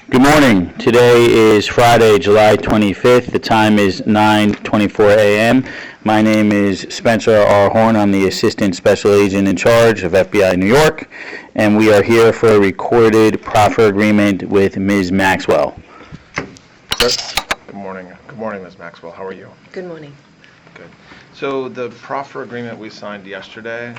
Good morning. Today is Friday, July 25th. The time is 9:24 a.m. My name is Spencer R. Horn. I'm the Assistant Special Agent in charge of FBI New York, and we are here for a recorded proffer agreement with Ms. Maxwell. Good morning. Good morning, Ms. Maxwell. How are you? Good morning. Good. So the proffer agreement we signed yesterday,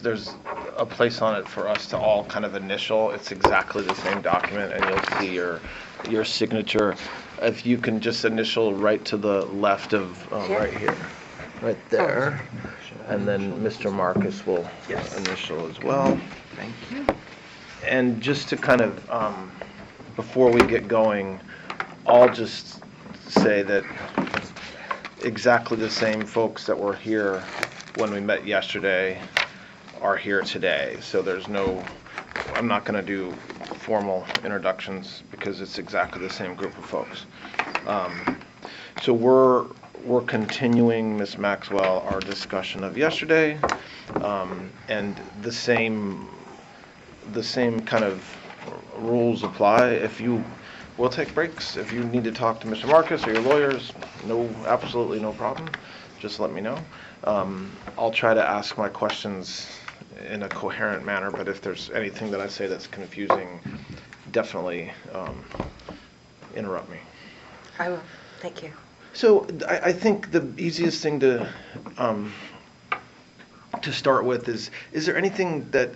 there's a place on it for us to all kind of initial. It's exactly the same document, and you'll see your signature. If you can just initial right to the left of right here, right there, and then Mr. Marcus will initial as well. Thank you. And just to kind of, before we get going, I'll just say that exactly the same folks that were here when we met yesterday are here today. So I'm not going to do formal introductions because it's exactly the same group of folks. So we're continuing, Ms. Maxwell, our discussion of yesterday, and the same kind of rules apply. We'll take breaks. If you need to talk to Mr. Marcus or your lawyers, absolutely no problem. Just let me know. I'll try to ask my questions in a coherent manner, but if there's anything that I say that's confusing, definitely interrupt me. I will. Thank you. So I think the easiest thing to start with is there anything that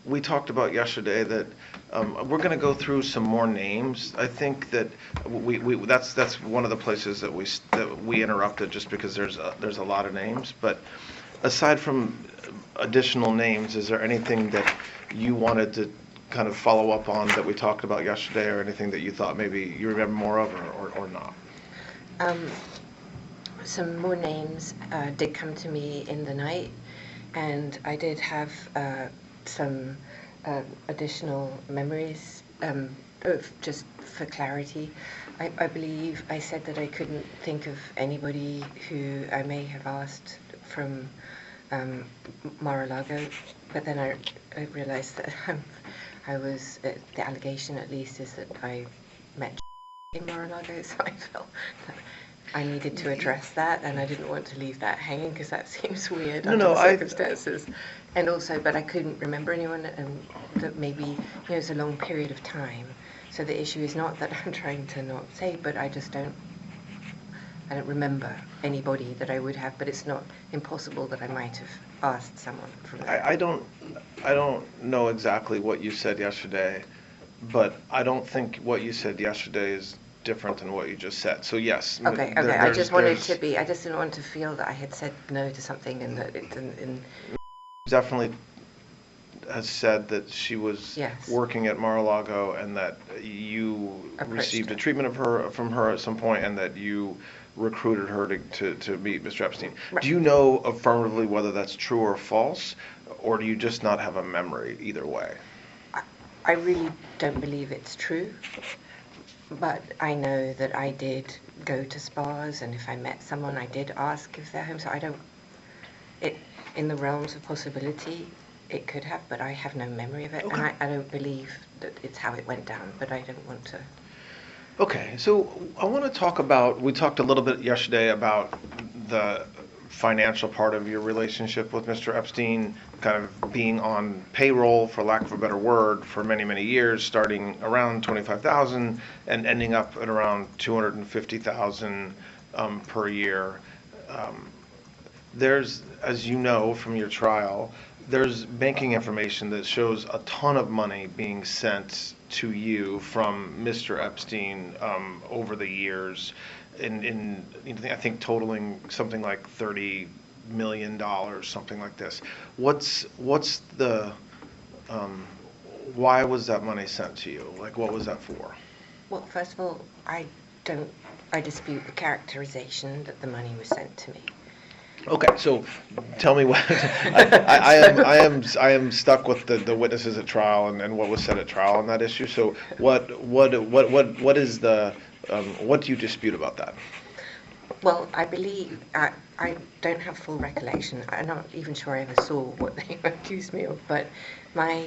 we talked about yesterday that we're going to go through some more names. I think that that's one of the places that we interrupted just because there's a lot of names. But aside from additional names, is there anything that you wanted to kind of follow up on that we talked about yesterday, or anything that you thought maybe you remember more of, or not? Some more names did come to me in the night, and I did have some additional memories, just for clarity. I believe I said that I couldn't think of anybody who I may have asked from Mar-a-Lago, but then I realized that the allegation at least is that I met in Mar-a-Lago, so I felt that I needed to address that, and I didn't want to leave that hanging because that seems weird under the circumstances. And also, but I couldn't remember anyone, and that maybe it was a long period of time. So the issue is not that I'm trying to not say, but I don't remember anybody that I would have. But it's not impossible that I might have asked someone from there. I don't know exactly what you said yesterday, but I don't think what you said yesterday is different than what you just said. So yes. Okay. I just wanted to be. I just didn't want to feel that I had said no to something and that it didn't. Definitely has said that she was working at Mar-a-Lago, and that you received a treatment from her at some point, and that you recruited her to meet Mr. Epstein. Right. Do you know affirmatively whether that's true or false, or do you just not have a memory either way? I really don't believe it's true, but I know that I did go to spas, and if I met someone, I did ask if they're home. So in the realms of possibility, it could have, but I have no memory of it, and I don't believe that it's how it went down, but I don't want to. Okay, so I want to talk about, we talked a little bit yesterday about the financial part of your relationship with Mr. Epstein, kind of being on payroll, for lack of a better word, for many, many years, starting around $25,000 and ending up at around $250,000 per year. There's, as you know from your trial, there's banking information that shows a ton of money being sent to you from Mr. Epstein over the years, in I think totaling something like $30 million, something like this. What's the why was that money sent to you? Like, what was that for? Well, first of all, I dispute the characterization that the money was sent to me. Okay, so tell me what I am stuck with the witnesses at trial and what was said at trial on that issue. So what is the what do you dispute about that? Well, I believe I don't have full recollection. I'm not even sure I ever saw what they accused me of, but My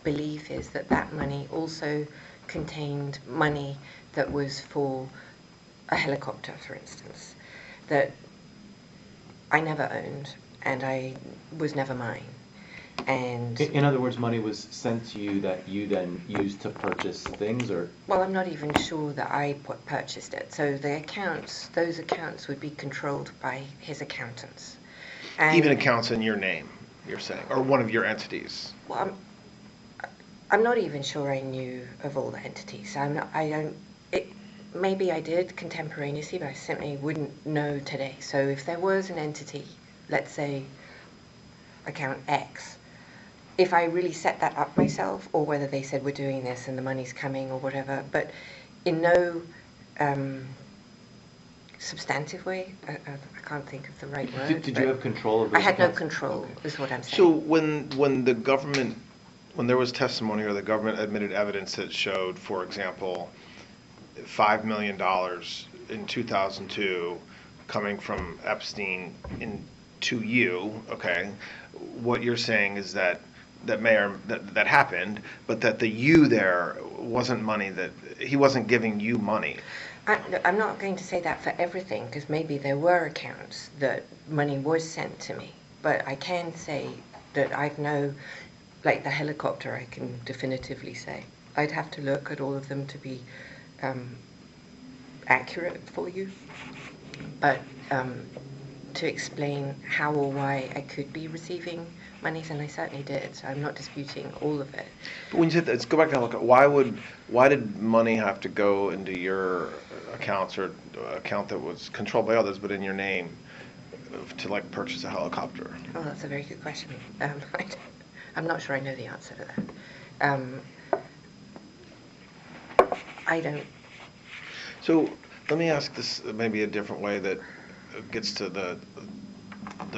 belief is that that money also contained money that was for a helicopter, for instance, that I never owned and I was never mine. And In other words, money was sent to you that you then used to purchase things, or? well, I'm not even sure that I purchased it. So the accounts, those accounts would be controlled by his accountants. And Even accounts in your name, you're saying, or one of your entities. well, I'm not even sure I knew of all the entities. Maybe I did contemporaneously, but I simply wouldn't know today. So if there was an entity, let's say account X, if I really set that up myself, or whether they said we're doing this and the money's coming or whatever, but in no substantive way, I can't think of the right word. Did you have control of those I had no accounts? control, Okay. is what I'm saying. So when the government, when there was testimony or the government admitted evidence that showed, for example, $5 million in 2002 coming from Epstein to you, okay, what you're saying is that that happened, but that the you there wasn't money, that he wasn't giving you money. I'm not going to say that for everything, because maybe there were accounts that money was sent to me, but I can say that I've no, like the helicopter, I can definitively say. I'd have to look at all of them to be accurate for you, but to explain how or why I could be receiving monies, and I certainly did, so I'm not disputing all of it. But when you said that, let's go back and look at why did money have to go into your accounts or account that was controlled by others but in your name to like purchase a helicopter? Oh, that's a very good question. I'm not sure I know the answer to that. I don't. So let me ask this maybe a different way that gets to the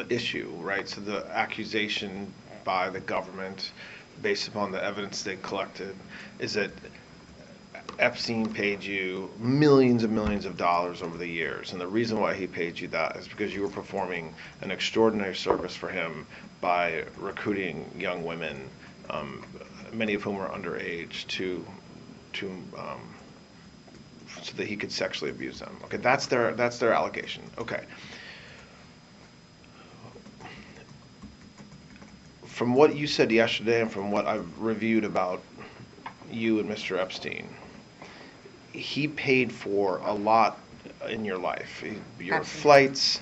issue, right? So the accusation by the government, based upon the evidence they collected, is that Epstein paid you millions and millions of dollars over the years, and the reason why he paid you that is because you were performing an extraordinary service for him by recruiting young women, many of whom were underage, so that he could sexually abuse them. Okay, that's their allegation. Okay. From what you said yesterday and from what I've reviewed about you and Mr. Epstein, he paid for a lot in your life. Your Absolutely. flights,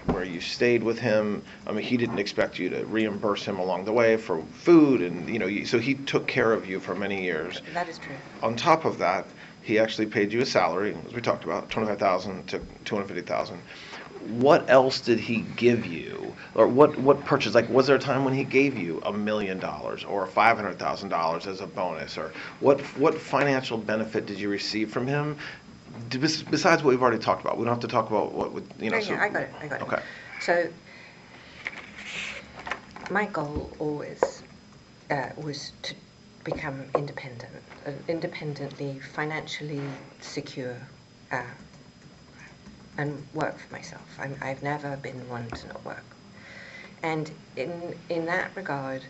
where you stayed with him. I mean, he didn't expect you to reimburse him along the way for food, and so he took care of you for many years. That is true. On top of that, he actually paid you a salary, as we talked about, $25,000 to $250,000. What else did he give you, or what purchase? Like, was there a time when he gave you $1 million or $500,000 as a bonus, or what financial benefit did you receive from him? Besides what we've already talked about, we don't have to talk about what would Yeah, I got it. Okay. So my goal always was to become independent, independently financially secure, and work for myself. I've never been one to not work. And in that regard,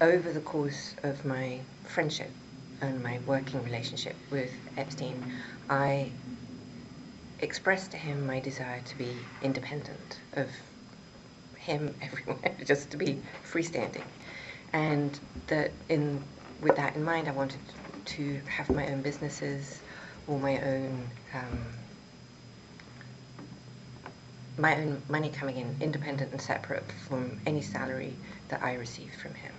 over the course of my friendship and my working relationship with Epstein, I expressed to him my desire to be independent of him everywhere, just to be freestanding. And with that in mind, I wanted to have my own businesses or my own money coming in, independent and separate from any salary that I received from him.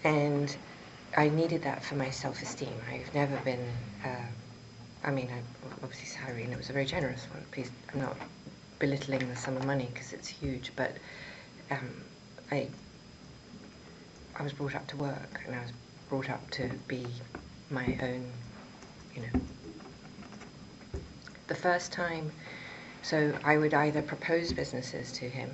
And I needed that for my self-esteem. I've never been, obviously salary, and it was a very generous one. Please, I'm not belittling the sum of money because it's huge, but I was brought up to work, and I was brought up to be my own, The first time, so I would either propose businesses to him,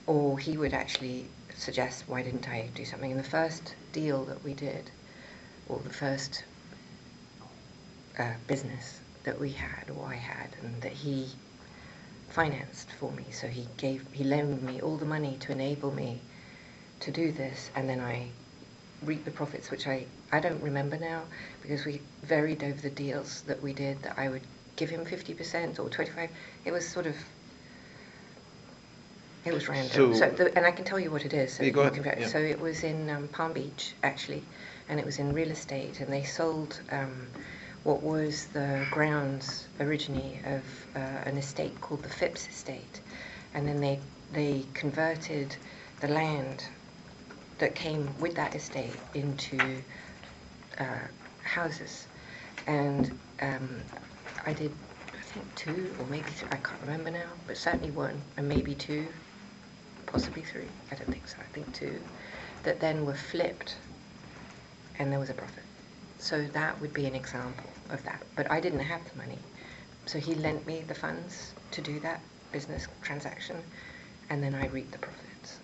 or he would actually suggest, why didn't I do something? And the first deal that we did, or the first business that we had, or I had, and that he financed for me, so he loaned me all the money to enable me to do this, and then I reap the profits, which I don't remember now, because we varied over the deals that we did, that I would give him 50% or 25%. It was sort of, it was random. And I can tell you what it is. So Yeah, go you ahead. can Yeah. So it was in Palm Beach, actually, and it was in real estate, and they sold what was the grounds originally of an estate called the Phipps Estate, and then they converted the land that came with that estate into houses, and I did, I think 2 or maybe 3, I can't remember now, but certainly 1 and maybe 2, possibly 3, I don't think so, I think 2, that then were flipped and there was a profit. So that would be an example of that, but I didn't have the money, so he lent me the funds to do that business transaction, and then I reaped the profits.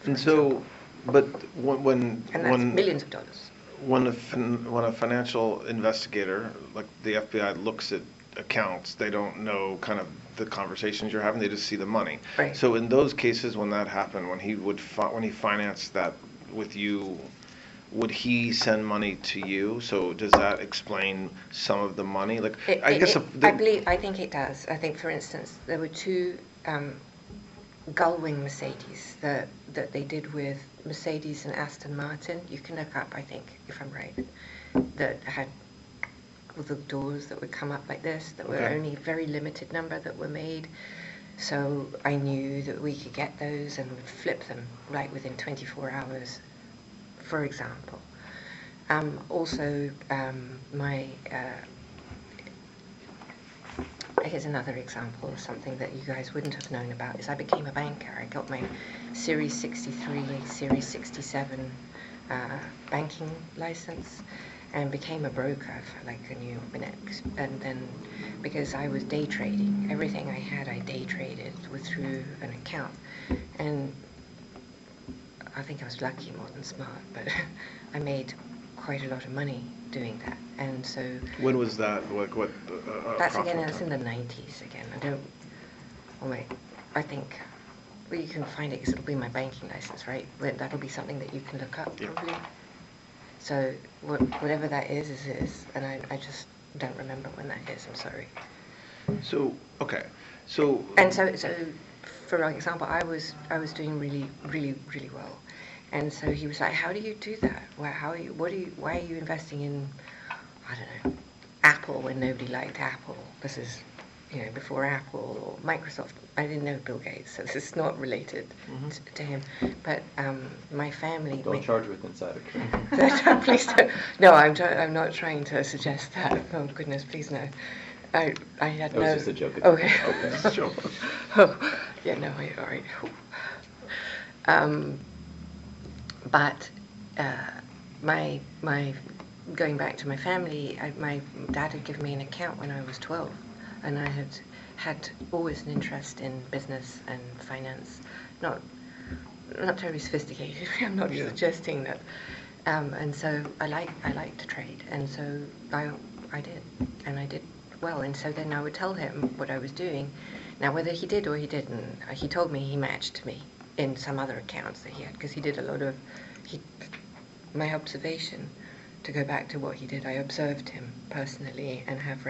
And so, but when And that's millions of dollars. when a financial investigator like the FBI looks at accounts, they don't know kind of the conversations you're having. They just see the money. Right. So in those cases, when that happened, when he financed that with you, would he send money to you? So does that explain some of the money? Like I think it does. I think, for instance, there were 2 Gullwing Mercedes that they did with Mercedes and Aston Martin. You can look up, I think, if I'm right, that had with the doors that would come up like this, that were only a very limited number that were made. So I knew that we could get those and would flip them right within 24 hours, for example. Also, here's another example of something that you guys wouldn't have known about, is I became a banker. I got my Series 63, Series 67 banking license, and became a broker for like a new minute. And then, because I was day trading, everything I had I day traded through an account. And I think I was lucky more than smart, but I made quite a lot of money doing that. And so... When was that? What that's again, that's in the 90s again. I think, well, you can find it because it'll be my banking license, right? That'll be something that you can look up, probably. So whatever that is, and I just don't remember when that is, I'm sorry. So, okay. So... And so for example, I was doing really, really, really well. And so he was like, how do you do that? Why are you investing in, I don't know, Apple when nobody liked Apple? This is, before Apple or Microsoft. I didn't know Bill Gates, so this is not related to him. But my family... Don't charge with insider trading. Please don't. No, I'm not trying to suggest that. Oh, goodness, please no. I had no... It was just a joke. Okay. It's a joke. Oh, yeah, no, all right. But my going back to my family, my dad had given me an account when I was 12, and I had always an interest in business and finance. Not terribly sophisticated. I'm not suggesting that. And so I like to trade, and so I did, and I did well. And so then I would tell him what I was doing. Now, whether he did or he didn't, he told me he matched me in some other accounts that he had, because he did a lot of, my observation, to go back to what he did, I observed him personally and have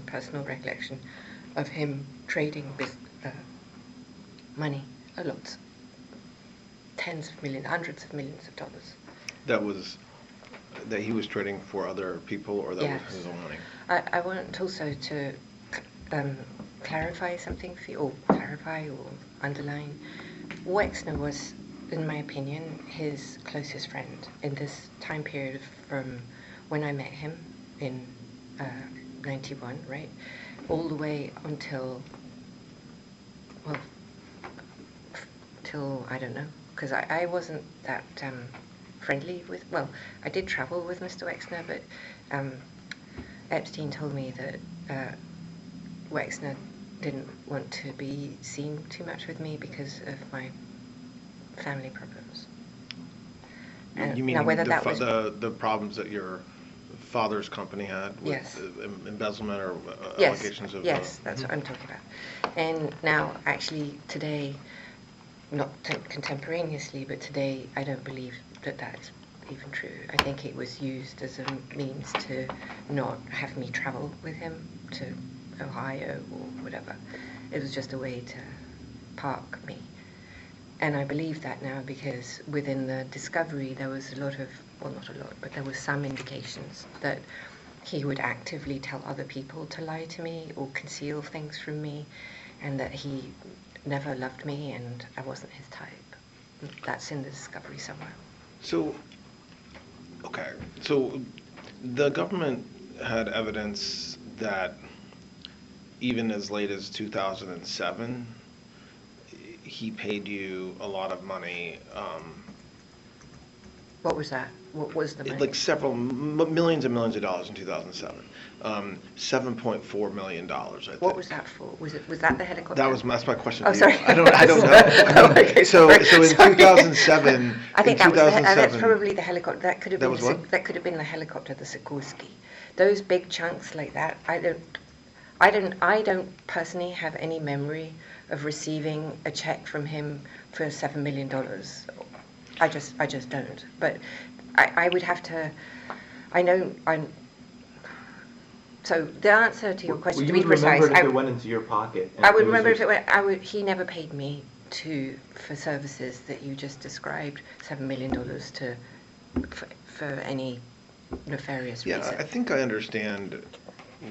personal recollection of him trading money, a lot, tens of millions, hundreds of millions of dollars. That he was trading for other people, or that was his own money? I want also to clarify something for you, or underline. Wexner was, in my opinion, his closest friend in this time period from when I met him in 91, right? All the way until, I don't know, because I wasn't that friendly with, I did travel with Mr. Wexner, but Epstein told me that Wexner didn't want to be seen too much with me because of my family problems. You mean now, whether that was the problems that your father's company had with embezzlement or allegations of... Yes, that's what I'm talking about. And now, actually, today, not contemporaneously, but today I don't believe that that's even true. I think it was used as a means to not have me travel with him to Ohio or whatever. It was just a way to park me. And I believe that now because within the discovery there was a lot of, well, not a lot, but there was some indications that he would actively tell other people to lie to me or conceal things from me, and that he never loved me and I wasn't his type. That's in the discovery somewhere. So, okay, so the government had evidence that even as late as 2007, he paid you a lot of money. What was that? What was the money? Like several millions and millions of dollars in 2007. $7.4 million, I think. What was that for? Was that the helicopter? That's my question Oh, to sorry. you. I don't know. Okay, so sorry. in Sorry. 2007, I think in that's probably the helicopter. That could have That been was what? that could have been the helicopter, the Sikorsky. Those big chunks like that. I don't personally have any memory of receiving a check from him for $7 million. I just don't. But I would have to. I know I'm. So the answer to your question, Well, to you be would remember precise, it if it went into your pocket. and I would was remember your- if it went. He never paid me for services that you just described, $7 million for any nefarious Yeah, reason. I think I understand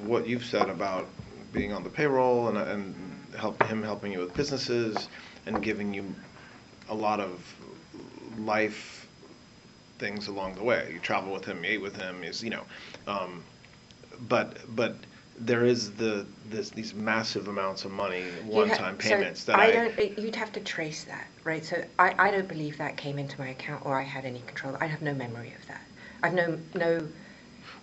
what you've said about being on the payroll and helping you with businesses and giving you a lot of life things along the way. You travel with him, you ate with him, but there is these massive amounts of money, one-time payments so that you'd have to trace that, right? So I don't believe that came into my account or I had any control. I have no memory of that. I've no.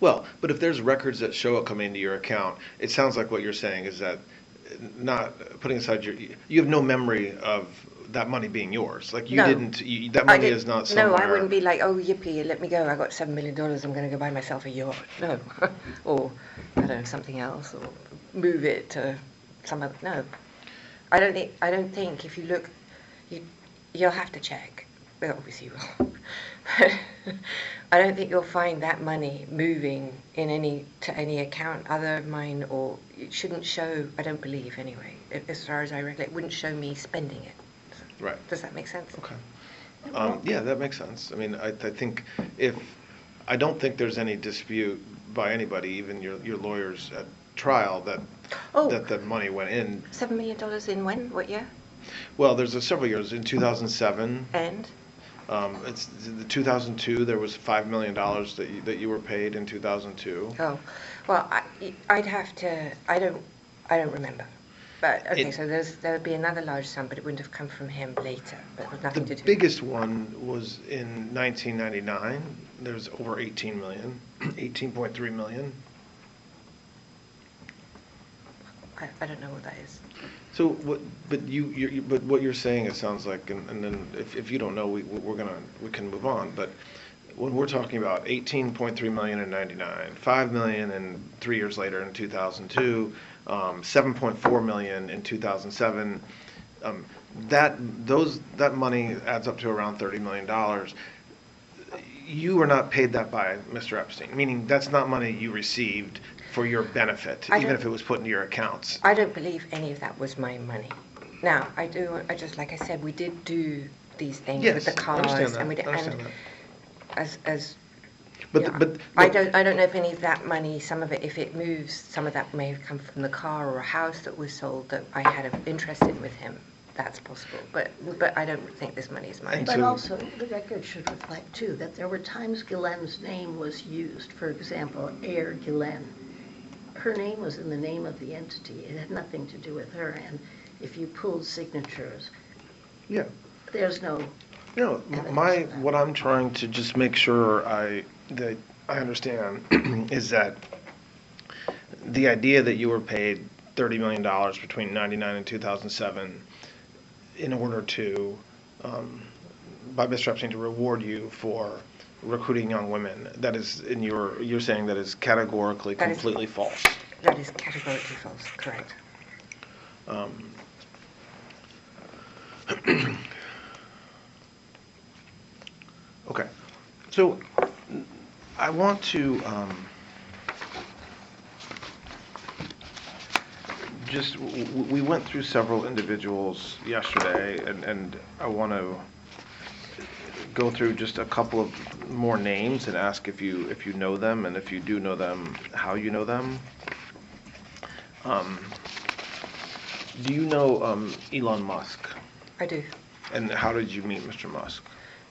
Well, but if there's records that show it coming into your account, it sounds like what you're saying is that not putting aside you have no memory of that money being yours. Like No. That money is not somewhere. No, I wouldn't be like, oh, yippee, let me go. I got $7 million. I'm going to go buy myself a yacht. No. Or, I don't know, something else. Or move it to some other. No. I don't think if you look, you'll have to check. Well, obviously you will. But I don't think you'll find that money moving to any account other than mine, or it shouldn't show, I don't believe anyway, as far as I recollect, it wouldn't show me spending it. Right. Does that make sense? Okay. Yeah, that makes sense. I mean, I think I don't think there's any dispute by anybody, even your lawyers at trial, that the money went in. $7 million in when? What year? Well, there's several years. In 2007. And? It's the 2002. There was $5 million that you were paid in 2002. Oh, well, I'd have to. I don't remember. But okay, so there would be another large sum, but it wouldn't have come from him later. But with nothing to do. The biggest one was in 1999. There's over 18 million, 18.3 million. I don't know what that is. So what? But but what you're saying, it sounds like, and then if you don't know, we can move on. But when we're talking about 18.3 million in '99, 5 million and 3 years later in 2002, 7.4 million in 2007, that money adds up to around $30 million. You were not paid that by Mr. Epstein, meaning that's not money you received for your benefit, even if it was put into your accounts. I don't believe any of that was my money. Now, I just, like I said, we did do these things with the cars. I understand that. And we did, I understand as But, yeah. but I don't know if any of that money, some of it, if it moves, some of that may have come from the car or a house that was sold that I had an interest in with him. That's possible, but I don't think this money is mine. But also, the record should reflect, too, that there were times Ghislaine's name was used. For example, Air Ghislaine. Her name was in the name of the entity. It had nothing to do with her. And if you pulled signatures, yeah. there's no No, what I'm trying to just make sure that I understand is that the idea that you were paid $30 million between 99 and 2007 in order to, by Mr. Epstein, to reward you for recruiting young women, that is, you're saying that is categorically completely false. That is categorically false, correct. Okay. So I want to we went through several individuals yesterday, and I want to go through just a couple of more names and ask if you know them, and if you do know them, how you know them. Do you know Elon Musk? I do. And how did you meet Mr. Musk?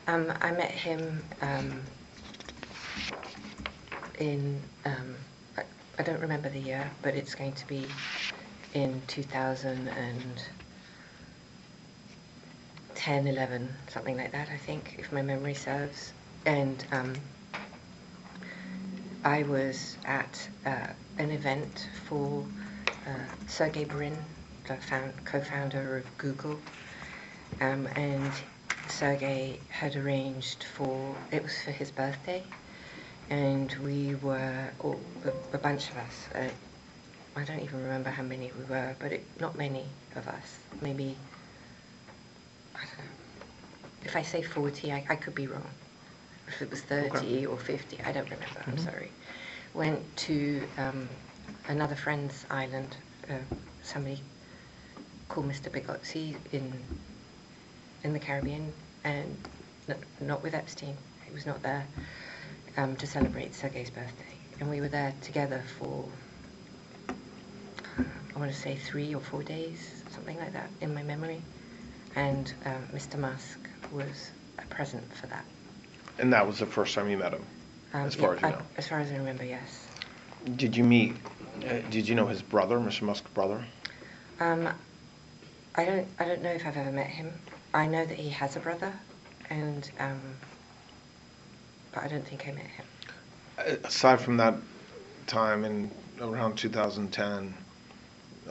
I met him in, I don't remember the year, but it's going to be in 2010, 11, something like that, I think, if my memory serves. And I was at an event for Sergey Brin, the co-founder of Google, and Sergey had arranged it was for his birthday, and we were, a bunch of us, I don't even remember how many we were, but not many of us, maybe, I don't know, if I say 40, I could be wrong. If it was 30 Okay. or 50, I don't remember, I'm sorry. Went to another friend's island, somebody called Mr. Bigotzi in the Caribbean, and not with Epstein. He was not there to celebrate Sergey's birthday. And we were there together for, I want to say 3 or 4 days, something like that, in my memory. And Mr. Musk was present for that. And that was the first time you met him, as far as you know? As far as I remember, yes. Did you meet, did you know his brother, Mr. Musk's brother? I don't know if I've ever met him. I know that he has a brother, and but I don't think I met him. Aside from that time in around 2010,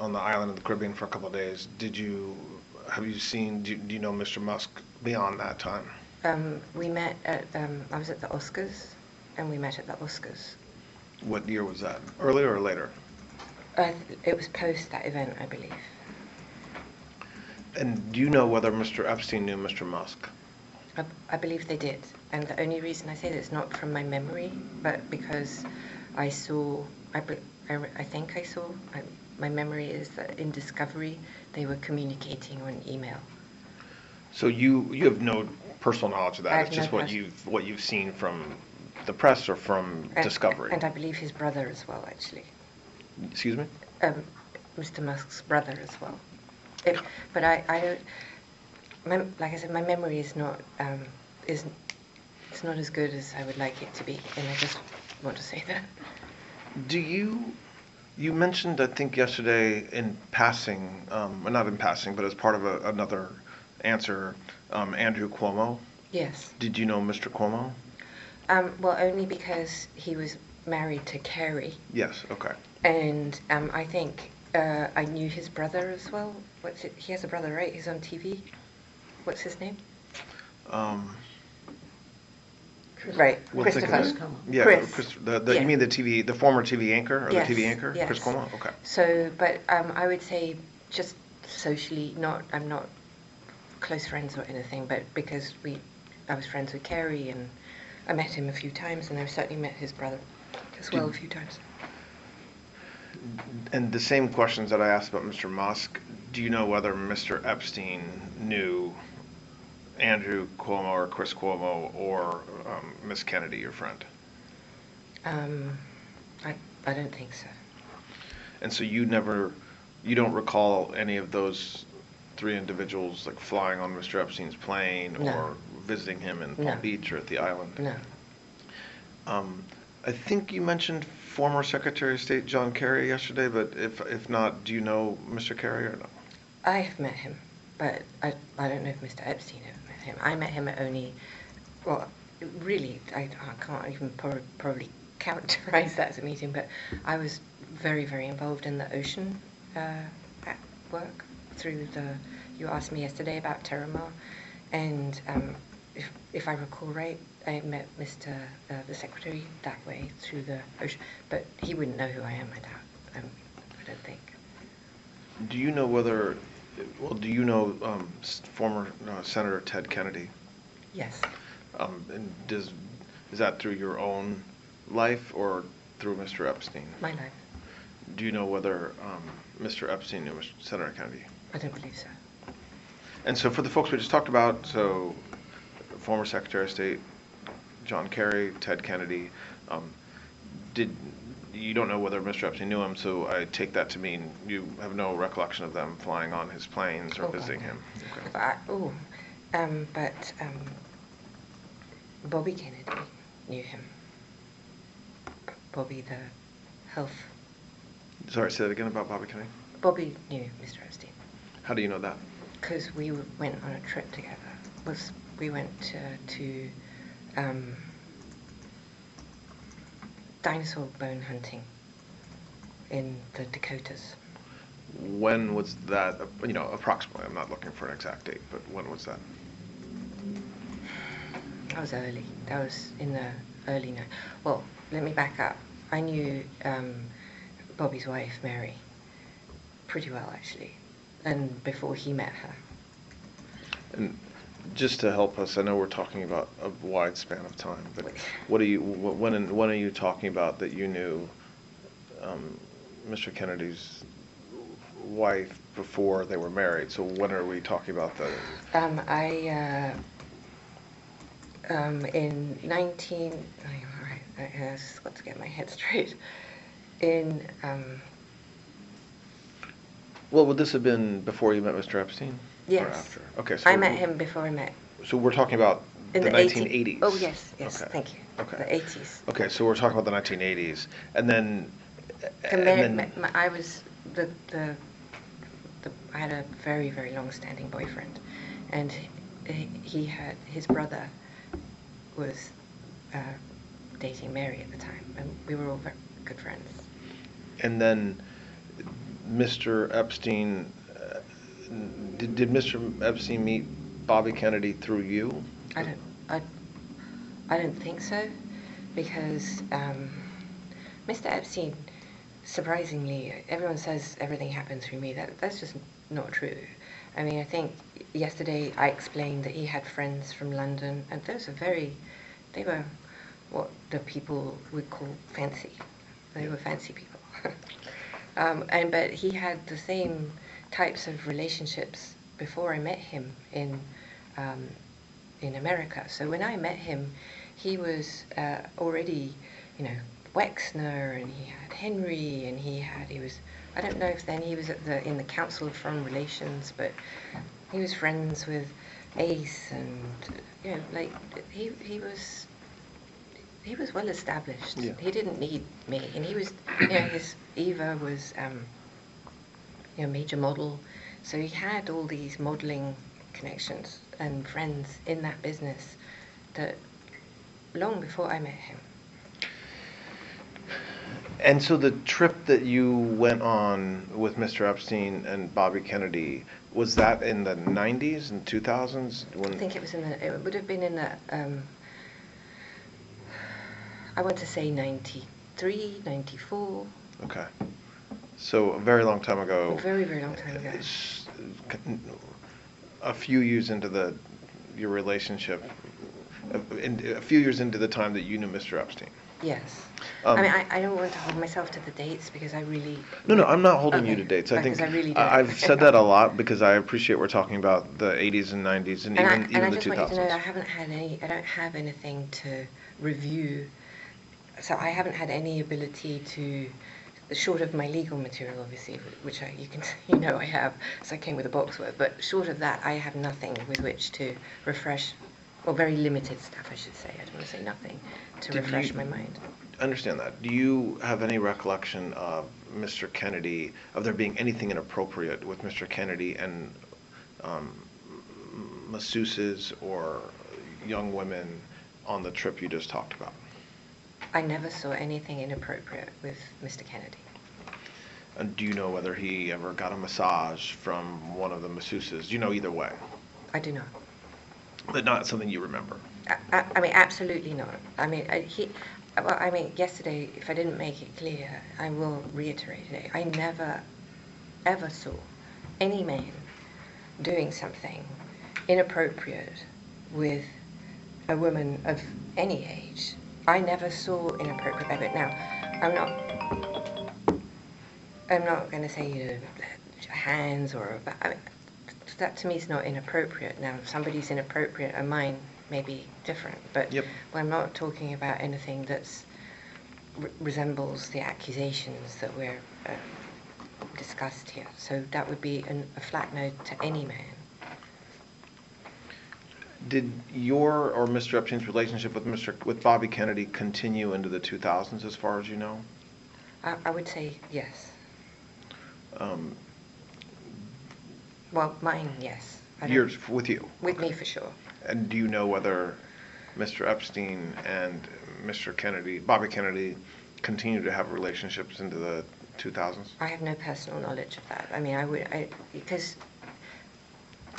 on the island of the Caribbean for a couple of days, do you know Mr. Musk beyond that time? We met at, I was at the Oscars, and we met at the Oscars. What year was that? Earlier or later? It was post that event, I believe. And do you know whether Mr. Epstein knew Mr. Musk? I believe they did, and the only reason I say that is not from my memory, but because I saw, I think I saw, my memory is that in Discovery they were communicating on email. So you have no personal knowledge of I that. have It's just no what you've seen from the press or from Discovery. And I believe his brother as well, actually. Excuse me? Mr. Musk's brother as well. But I don't, like I said, my memory is not, it's not as good as I would like it to be, and I just want to say that. Do you mentioned, I think yesterday in passing, well, not in passing, but as part of another answer, Andrew Cuomo. Yes. Did you know Mr. Cuomo? Well, only because he was married to Carrie. Yes, okay. And I think I knew his brother as well. He has a brother, right? He's on TV. What's his name? Right, We'll think of Christopher. it. Yeah, Chris. You mean the former TV anchor, or Yes, the TV anchor? yes. Chris Cuomo? Okay. So, but I would say just socially, I'm not close friends or anything, but because I was friends with Carrie, and I met him a few times, and I've certainly met his brother as well a few times. And the same questions that I asked about Mr. Musk, do you know whether Mr. Epstein knew Andrew Cuomo or Chris Cuomo or Miss Kennedy, your friend? I don't think so. And so you don't recall any of those 3 individuals like flying on Mr. Epstein's plane No. or visiting him in Palm No. Beach or at the island? No. I think you mentioned former Secretary of State John Kerry yesterday, but if not, do you know Mr. Kerry or no? I have met him, but I don't know if Mr. Epstein ever met him. I met him at only, well, really, I can't even probably characterize that as a meeting, but I was very, very involved in the ocean work through you asked me yesterday about Terramar, and if I recall right, I met the Secretary that way through the ocean, but he wouldn't know who I am, I doubt. I don't think. Do you know former Senator Ted Kennedy? Yes. And is that through your own life or through Mr. Epstein? My life. Do you know whether Mr. Epstein knew Senator Kennedy? I don't believe so. And so for the folks we just talked about, so former Secretary of State John Kerry, Ted Kennedy, you don't know whether Mr. Epstein knew him, so I take that to mean you have no recollection of them flying on his planes or Oh, God, visiting no. him. Okay. But Bobby Kennedy knew him. Bobby, the health. Sorry, say that again about Bobby Kennedy. Bobby knew Mr. Epstein How do you know that? because we went on a trip together. We went to dinosaur bone hunting in the Dakotas. When was that? Approximately. I'm not looking for an exact date, but when was that? That was early. That was in the early night. Well, let me back up. I knew Bobby's wife, Mary, pretty well actually, and before he met her. And just to help us, I know we're talking about a wide span of time, but when are you talking about that you knew Mr. Kennedy's wife before they were married? So when are we talking about the? In 19. All right, I've just got to get my head straight. In Well, would this have been before you met Mr. Epstein? yes. Or after? Okay, so I met him before I met. So we're talking about In the 1980s. Oh yes, yes. Okay. Thank you. Okay. The 80s. Okay, so we're talking about the 1980s, and then. I was I had a very, very long-standing boyfriend, and he had his brother was dating Mary at the time, and we were all very good friends. And then Mr. Epstein, did Mr. Epstein meet Bobby Kennedy through you? I don't think so, because Mr. Epstein, surprisingly, everyone says everything happened through me. That's just not true. I mean, I think yesterday I explained that he had friends from London, and they were what the people would call fancy. They were fancy people. But he had the same types of relationships before I met him in America. So when I met him, he was already, Wexner, and he had Henry, and he was. I don't know if then he was in the Council of Foreign Relations, but he was friends with Ace, and he was well established. Yeah. He didn't need me, and he was, his Eva was, major model, so he had all these modeling connections and friends in that business that long before I met him. And so the trip that you went on with Mr. Epstein and Bobby Kennedy, was that in the 90s and 2000s? I think it would have been in the, I want to say 93, 94. Okay. So a very long time ago. A very, very long time ago. A few years into your relationship, a few years into the time that you knew Mr. Epstein. Yes. I don't want to hold myself to the dates because I really. No, I'm not holding you Okay. to dates. Right, 'cause I really don't. I've said that a lot because I appreciate we're talking about the 80s and 90s and even I the just want you to know 2000s. I don't have anything to review, so I haven't had any ability to, short of my legal material, obviously, which I have, so I came with a box worth, but short of that, I have nothing with which to refresh, or very limited stuff, I should say. I don't want to say nothing, to refresh my mind. Understand that. Do you have any recollection of Mr. Kennedy, of there being anything inappropriate with Mr. Kennedy and masseuses or young women on the trip you just talked about? I never saw anything inappropriate with Mr. Kennedy. And do you know whether he ever got a massage from one of the masseuses? Do you know either way? I do not. But not something you remember? I mean, absolutely not. I mean, yesterday, if I didn't make it clear, I will reiterate it. I never, ever saw any man doing something inappropriate with a woman of any age, I never saw inappropriate behavior. Now, I'm not going to say, you know, hands or, but I mean, that to me is not inappropriate. Now, if somebody's inappropriate and mine may be different, but Yep. I'm not talking about anything that's resembles the accusations that we're discussed here. So that would be a flat no to any man. Did your or Mr. Epstein's relationship with Bobby Kennedy continue into the 2000s, as far as you know? I would say yes. Um, Well, mine, yes. I don't- Years with you? With me, for sure. And do you know whether Mr. Epstein and Bobby Kennedy, continued to have relationships into the 2000s? I have no personal knowledge of that. I mean, because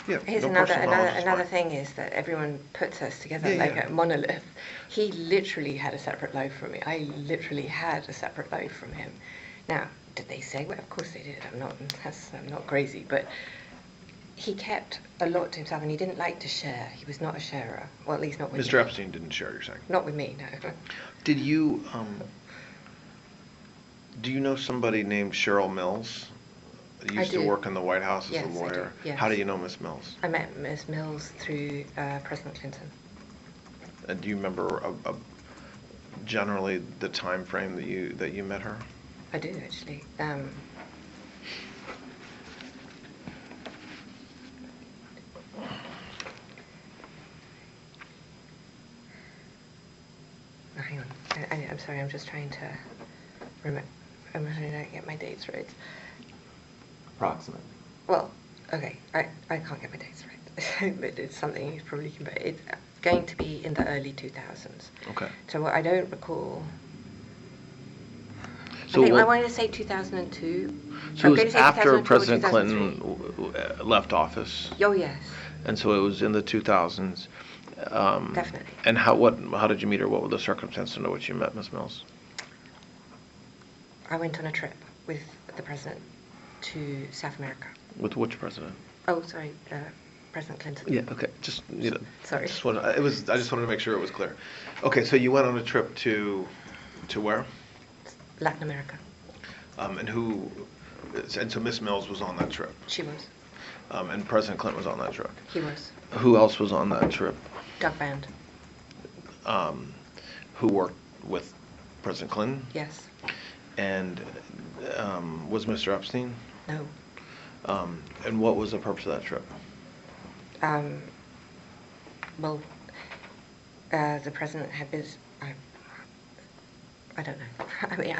Yeah, here's no another personal knowledge is another fine. thing is that everyone puts us together Yeah, like yeah. a monolith. He literally had a separate life from me. I literally had a separate life from him. Now, did they say? Well, of course they did. I'm not crazy, but he kept a lot to himself, and he didn't like to share. He was not a sharer. Well, at least not with Mr. me. Epstein didn't share, you're saying? Not with me, no. Did you, do you know somebody named Cheryl Mills? Who used to do. work in the White House as Yes, a I do, lawyer. yes. How do you know Miss Mills? I met Ms. Mills through President Clinton. And do you remember generally the time frame that you met her? I do, actually. Oh, hang on. I'm sorry, I'm just trying to remember. I'm trying to get my dates right. Approximately. Well, okay, I can't get my dates right. But it's something you probably can, but it's going to be in the early 2000s. Okay. So what I don't recall. So I think I what- wanted to say 2002. So I'm it going was to say after 2002 or President 2003. Clinton left office, Oh, yes, and so it was in the 2000s. definitely. And how did you meet her? What were the circumstances under which you met Miss Mills? I went on a trip with the president to South America. With which president? Oh, sorry, President Clinton. Yeah. Okay. Just Sorry. I just wanted to make sure it was clear. Okay. So you went on a trip to where? Latin America. And so Miss Mills was on that trip. She was. And President Clinton was on that trip. He was. Who else was on that trip? Doug Band. Who worked with President Clinton? Yes. And was Mr. Epstein? No. And what was the purpose of that trip? Well, the president had his. I don't know. I mean,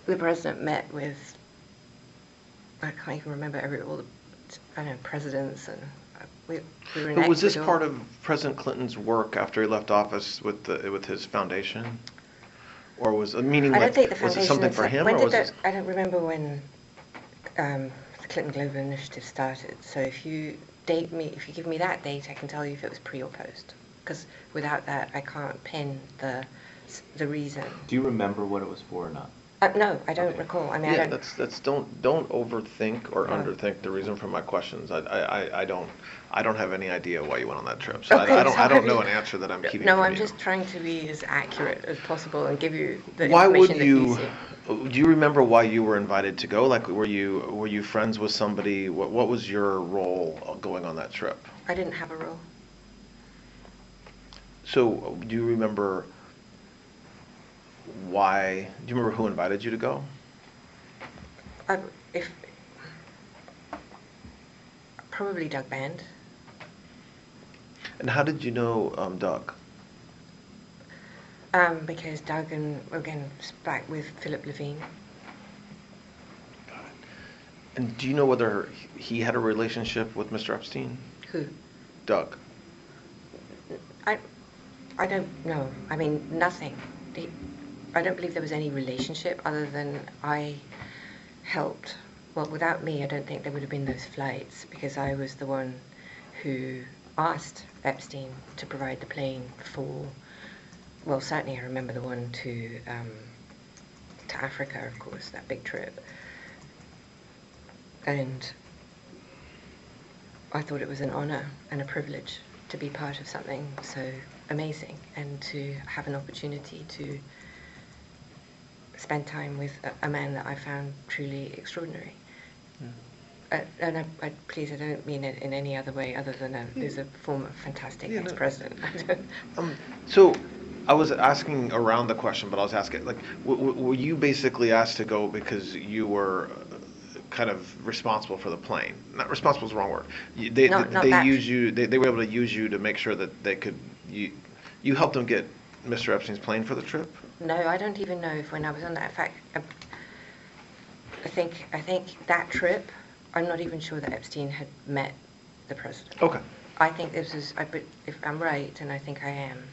the president met with. I can't even remember all the. I don't know, presidents, and we were in But was this Ecuador. part of President Clinton's work after he left office with his foundation, or was meaning I like don't think the was it foundation. something for him, When or did was it? I don't remember when the Clinton Global Initiative started. So if you give me that date, I can tell you if it was pre or post. Because without that, I can't pin the reason. Do you remember what it was for or not? No, I don't Okay. recall. I mean, Yeah, I don't. that's don't overthink or No. underthink the reason for my questions. I don't have any idea why you went on that trip, so Okay, I don't sorry. know an answer that I'm keeping No, from I'm you. just trying to be as accurate as possible and give you the Why would information that you see. do you remember why you were invited to go? Like, were you friends with somebody? What was your role going on that trip? I didn't have a role. So, do you remember why? Do you remember who invited you to go? If probably Doug Band. And how did you know Doug? Because Doug and again back with Philip Levine. And do you know whether he had a relationship with Mr. Epstein? Who? Doug. I don't know. I mean, nothing. I don't believe there was any relationship other than I helped. Well, without me, I don't think there would have been those flights because I was the one who asked Epstein to provide the plane for. Well, certainly I remember the one to Africa, of course, that big trip. And I thought it was an honor and a privilege to be part of something so amazing and to have an opportunity to spend time with a man that I found truly extraordinary. And please, I don't mean it in any other way other than there's a former fantastic Yeah, no. ex-president. So I was asking around the question, but I was asking, like, were you basically asked to go because you were kind of responsible for the plane? Not responsible is the wrong word. Not They that. used you. They were able to use you to make sure that they could. You helped them get Mr. Epstein's plane for the trip. No, I don't even know if when I was on that. In fact, I think that trip, I'm not even sure that Epstein had met the president. Okay. I think this was, but if I'm right, and I think I am,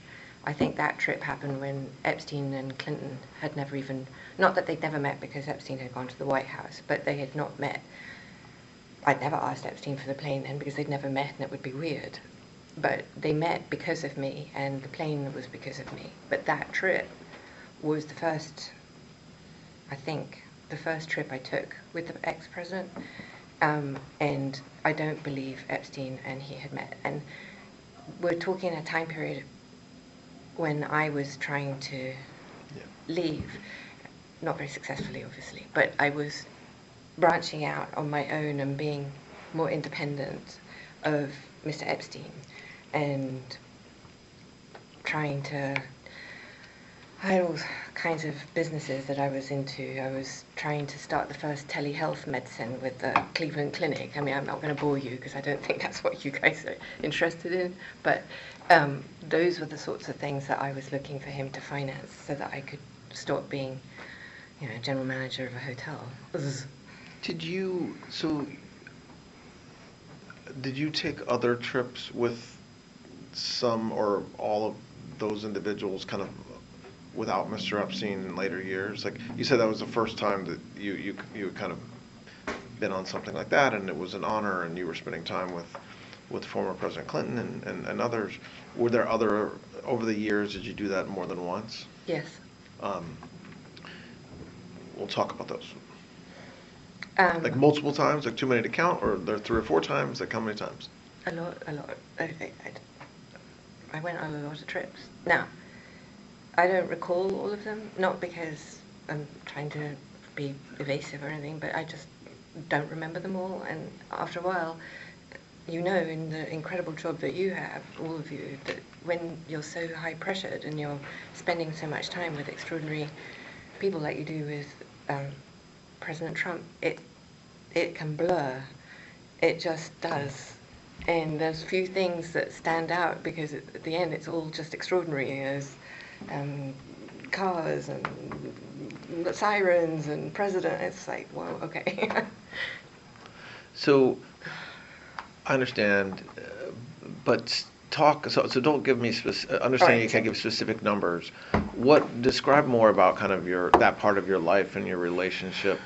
I think that trip happened when Epstein and Clinton had never even, not that they'd never met because Epstein had gone to the White House, but they had not met. I'd never asked Epstein for the plane then because they'd never met and it would be weird. But they met because of me, and the plane was because of me. But that trip was the first, I think, the first trip I took with the ex-president. And I don't believe Epstein and he had met. And we're talking a time period when I was trying to leave, not very successfully, obviously, but I was branching out on my own and being more independent of Mr. Epstein and trying to, I had all kinds of businesses that I was into. I was trying to start the first telehealth medicine with the Cleveland Clinic. I mean, I'm not going to bore you because I don't think that's what you guys are interested in, but those were the sorts of things that I was looking for him to finance so that I could stop being, general manager of a hotel. Did you take other trips with some or all of those individuals kind of without Mr. Epstein in later years? Like you said, that was the first time that you kind of been on something like that, and it was an honor, and you were spending time with former President Clinton and others. Were there other, over the years, did you do that more than once? Yes. We'll talk about those. Like multiple times, like too many to count, or there 3 or 4 times, like how many times? A lot. I went on a lot of trips. Now, I don't recall all of them, not because I'm trying to be evasive or anything, but I just don't remember them all. And after a while, in the incredible job that you have, all of you, that when you're so high pressured and you're spending so much time with extraordinary people like you do with President Trump, it can blur. It just does. And there's few things that stand out because at the end it's all just extraordinary. There's cars and sirens and president. It's like, whoa, okay. So I understand, but talk. So don't give me understanding. You can't give specific numbers. Describe more about kind of that part of your life and your relationship.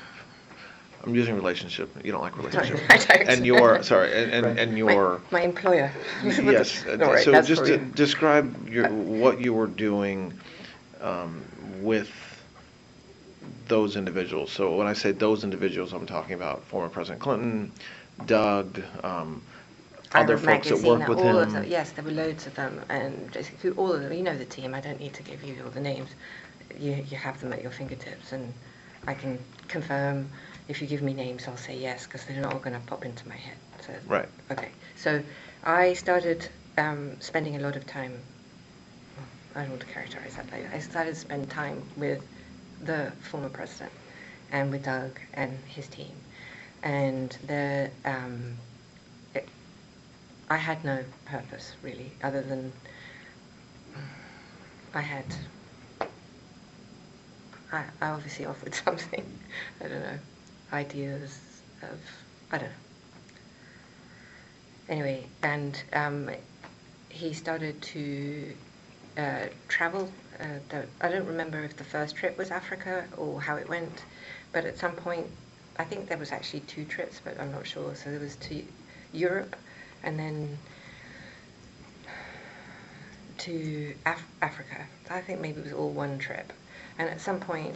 I'm using relationship. You don't like relationship. I don't. And your my employer. Yes. Right, so that's just for to you. describe what you were doing with those individuals. So when I say those individuals, I'm talking about former President Clinton, Doug, other folks that worked with all him. Of them, yes, there were loads of them, and basically all of them. You know the team. I don't need to give you all the names. You have them at your fingertips, and I can confirm. If you give me names, I'll say yes, because they're not all going to pop into my head. So, Right. Okay. So I started spending a lot of time. I don't want to characterize that later. I started to spend time with the former president and with Doug and his team, and I had no purpose really, other than I obviously offered something. I don't know, ideas of, I don't know. Anyway, and he started to travel. I don't remember if the first trip was Africa or how it went, but at some point, I think there was actually 2 trips, but I'm not sure. So there was to Europe, and then to Africa. I think maybe it was all one trip. And at some point,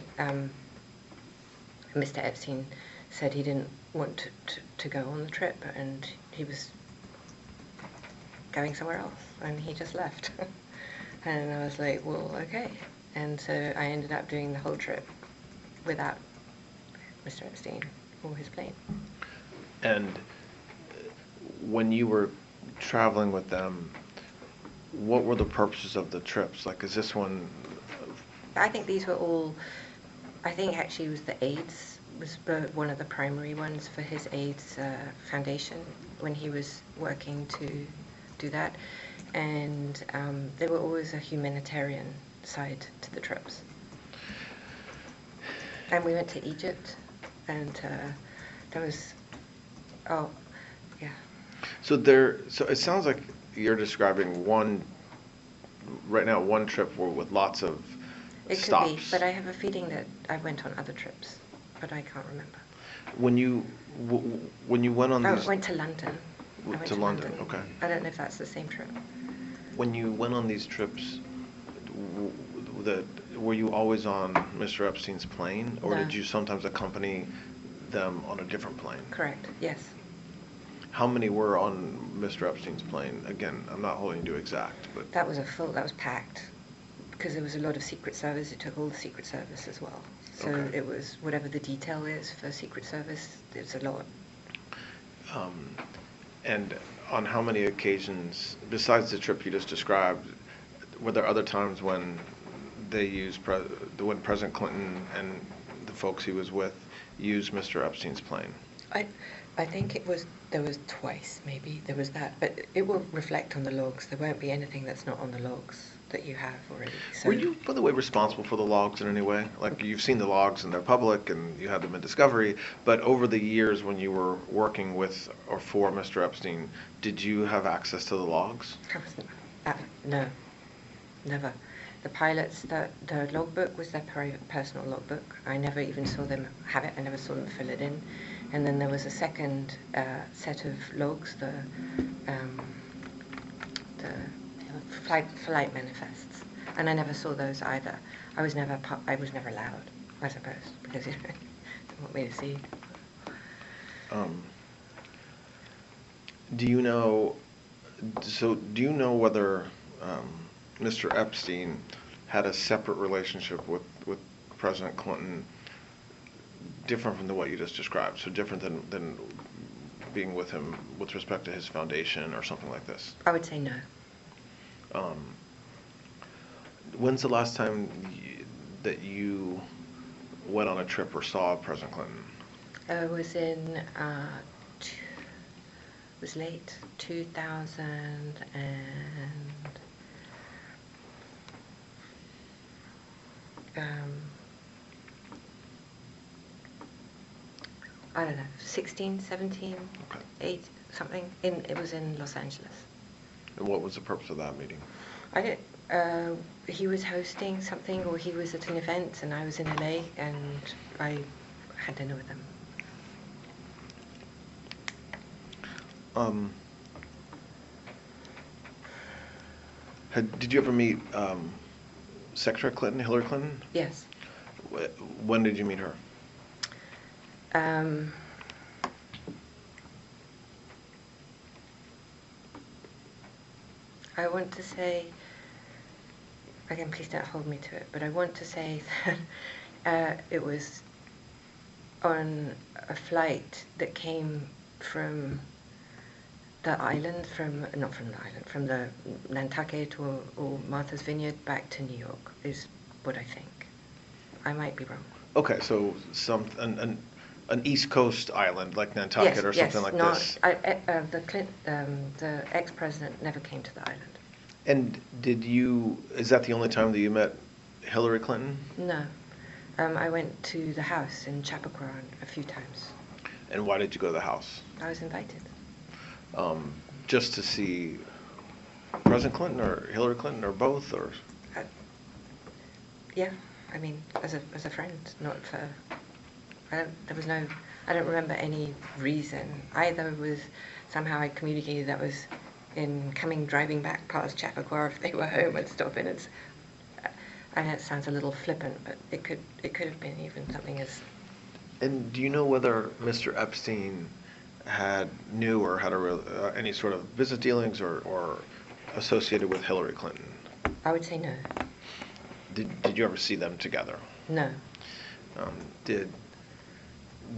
Mr. Epstein said he didn't want to go on the trip, and he was going somewhere else, and he just left. And I was like, well, okay. And so I ended up doing the whole trip without Mr. Epstein or his plane. And when you were traveling with them, what were the purposes of the trips? Like, is this one? I think these were all, I think actually it was the AIDS was one of the primary ones for his AIDS foundation when he was working to do that. And there were always a humanitarian side to the trips. And we went to Egypt, and there was, oh, yeah. So it sounds like you're describing one trip with lots of It stops. could be, but I have a feeling that I went on other trips, but I can't remember. When you went on I these went to London. I went to London, okay. I don't know if that's the same trip. When you went on these trips, were you always on Mr. Epstein's plane, or No. did you sometimes accompany them on a different plane? Correct, yes. How many were on Mr. Epstein's plane? Again, I'm not holding you to exact, but That was packed, because there was a lot of Secret Service. It took all the Secret Service as well. So Okay. it was, whatever the detail is for Secret Service, it's a lot. and on how many occasions, besides the trip you just described, were there other times when they used when President Clinton and the folks he was with used Mr. Epstein's plane? I think there was twice, maybe, there was that, but it will reflect on the logs. There won't be anything that's not on the logs that you have already. So Were you, by the way, responsible for the logs in any way? Like, you've seen the logs and they're public and you had them in Discovery, but over the years when you were working with or for Mr. Epstein, did you have access to the logs? No, never. The pilots, the logbook was their personal logbook. I never even saw them have it. I never saw them fill it in. And then there was a second set of logs, the flight manifests, and I never saw those either. I was never allowed, I suppose, because they didn't want me to see. Do you know whether Mr. Epstein had a separate relationship with President Clinton, different from what you just described, so different than being with him with respect to his foundation or something like this? I would say no. When's the last time that you went on a trip or saw President Clinton? It was in, it was late 2000 and, I don't know, 16, 17, Okay. 8, something. It was in Los Angeles. And what was the purpose of that meeting? He was hosting something, or he was at an event, and I was in LA, and I had dinner with him. Did you ever meet Secretary Clinton, Hillary Clinton? Yes. When did you meet her? I want to say, again, please don't hold me to it, but I want to say that it was on a flight that came from the island, from the Nantucket or Martha's Vineyard back to New York, is what I think. I might be wrong. Okay, so an East Coast island like Nantucket or something like this. The ex-president never came to the island. And is that the only time that you met Hillary Clinton? No. I went to the house in Chappaqua a few times. And why did you go to the house? I was invited. Just to see President Clinton or Hillary Clinton or both, or? Yeah, I mean, as a friend, not for. I don't remember any reason. Either was somehow I communicated that was in driving back past Chappaqua, if they were home, I'd stop in. I know it sounds a little flippant, but it could have been even something as. And do you know whether Mr. Epstein knew or had any sort of business dealings or associated with Hillary Clinton? I would say no. Did you ever see them together? No.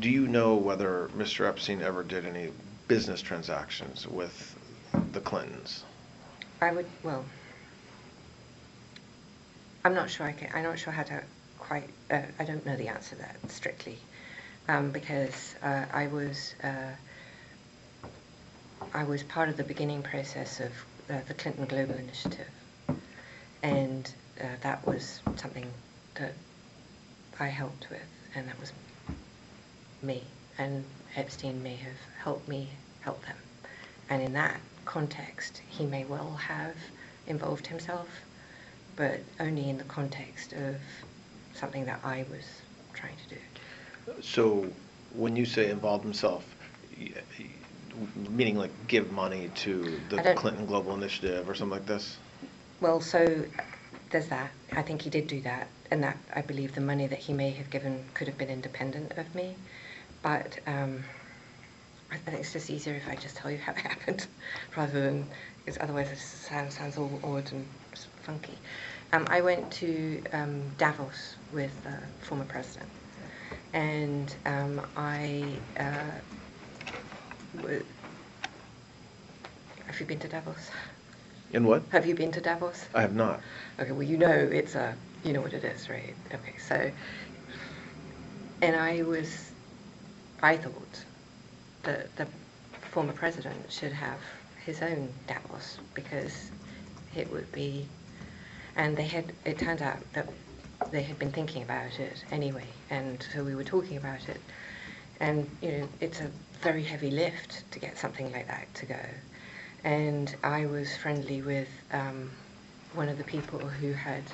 Do you know whether Mr. Epstein ever did any business transactions with the Clintons? Well, I'm not sure I'm not sure how to quite, I don't know the answer to that strictly, because I was part of the beginning process of the Clinton Global Initiative, and that was something that I helped with, and that was me, and Epstein may have helped me help them. And in that context, he may well have involved himself, but only in the context of something that I was trying to do. So when you say involved himself, meaning like give money to the Clinton Global Initiative or something like this? Well, so there's that. I think he did do that, and that I believe the money that he may have given could have been independent of me. But I think it's just easier if I just tell you how it happened, rather than, because otherwise it sounds all odd and funky. I went to Davos with the former president, and have you been to Davos? In what? Have you been to Davos? I have not. Okay, well, you know what it is, right? Okay, so, and I thought that the former president should have his own Davos, because it would be, and it turned out that they had been thinking about it anyway, and so we were talking about it, and, it's a very heavy lift to get something like that to go. And I was friendly with one of the people who had,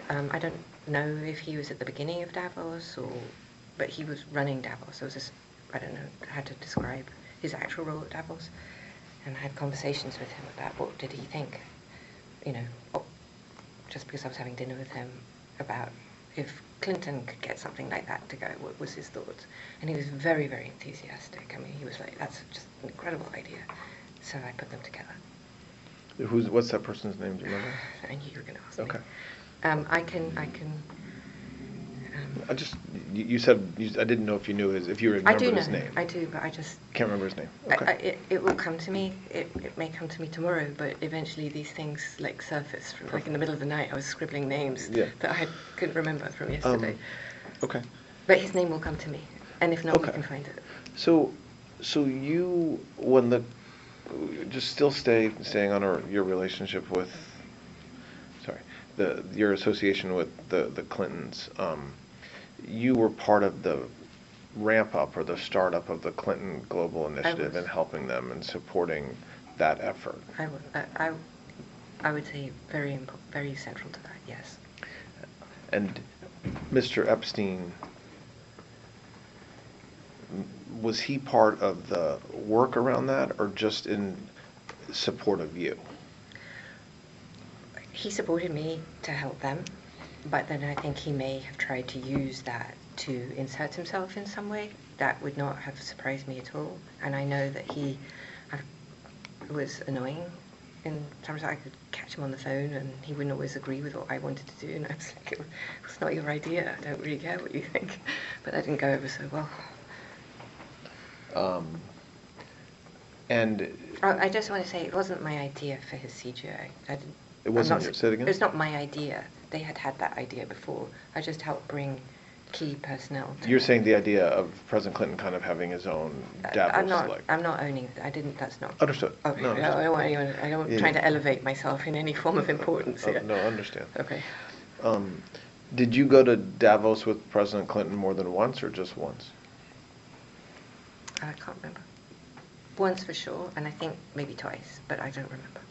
I don't know if he was at the beginning of Davos, but he was running Davos. I don't know how to describe his actual role at Davos. And I had conversations with him about what did he think, just because I was having dinner with him, about if Clinton could get something like that to go, what was his thoughts? And he was very, very enthusiastic. I mean, he was like, that's just an incredible idea. So I put them together. What's that person's name? Do you remember? I knew you were going to ask Okay. me. I can. You said I didn't know if you knew if you remembered his name. I do, but I just Can't remember his name. Okay. it will come to me. It may come to me tomorrow, but eventually these things surface from in the middle of the night. I was scribbling names that I couldn't remember from yesterday. Okay. But his name will come to me, and if not, we can find it. So you just still staying on your relationship with, your association with the Clintons. You were part of the ramp up or the startup of the Clinton Global Initiative and helping them and supporting that effort. I would say very central to that. Yes. And Mr. Epstein, was he part of the work around that, or just in support of you? He supported me to help them, but then I think he may have tried to use that to insert himself in some way. That would not have surprised me at all. And I know that he was annoying in terms of I could catch him on the phone and he wouldn't always agree with what I wanted to do. And I was like, it's not your idea. I don't really care what you think. But that didn't go over so well. And I just want to say it wasn't my idea for his CGI. it wasn't. Say it again. It's not my idea. They had that idea before. I just helped bring key personnel. You're saying the idea of President Clinton kind of having his own Davos. I'm not owning. I didn't. That's not. Understood. Okay. No, I don't want anyone. I don't trying to elevate myself in any form of importance here. No, understand. Okay. Did you go to Davos with President Clinton more than once, or just once? I can't remember. Once for sure, and I think maybe twice, but I don't remember.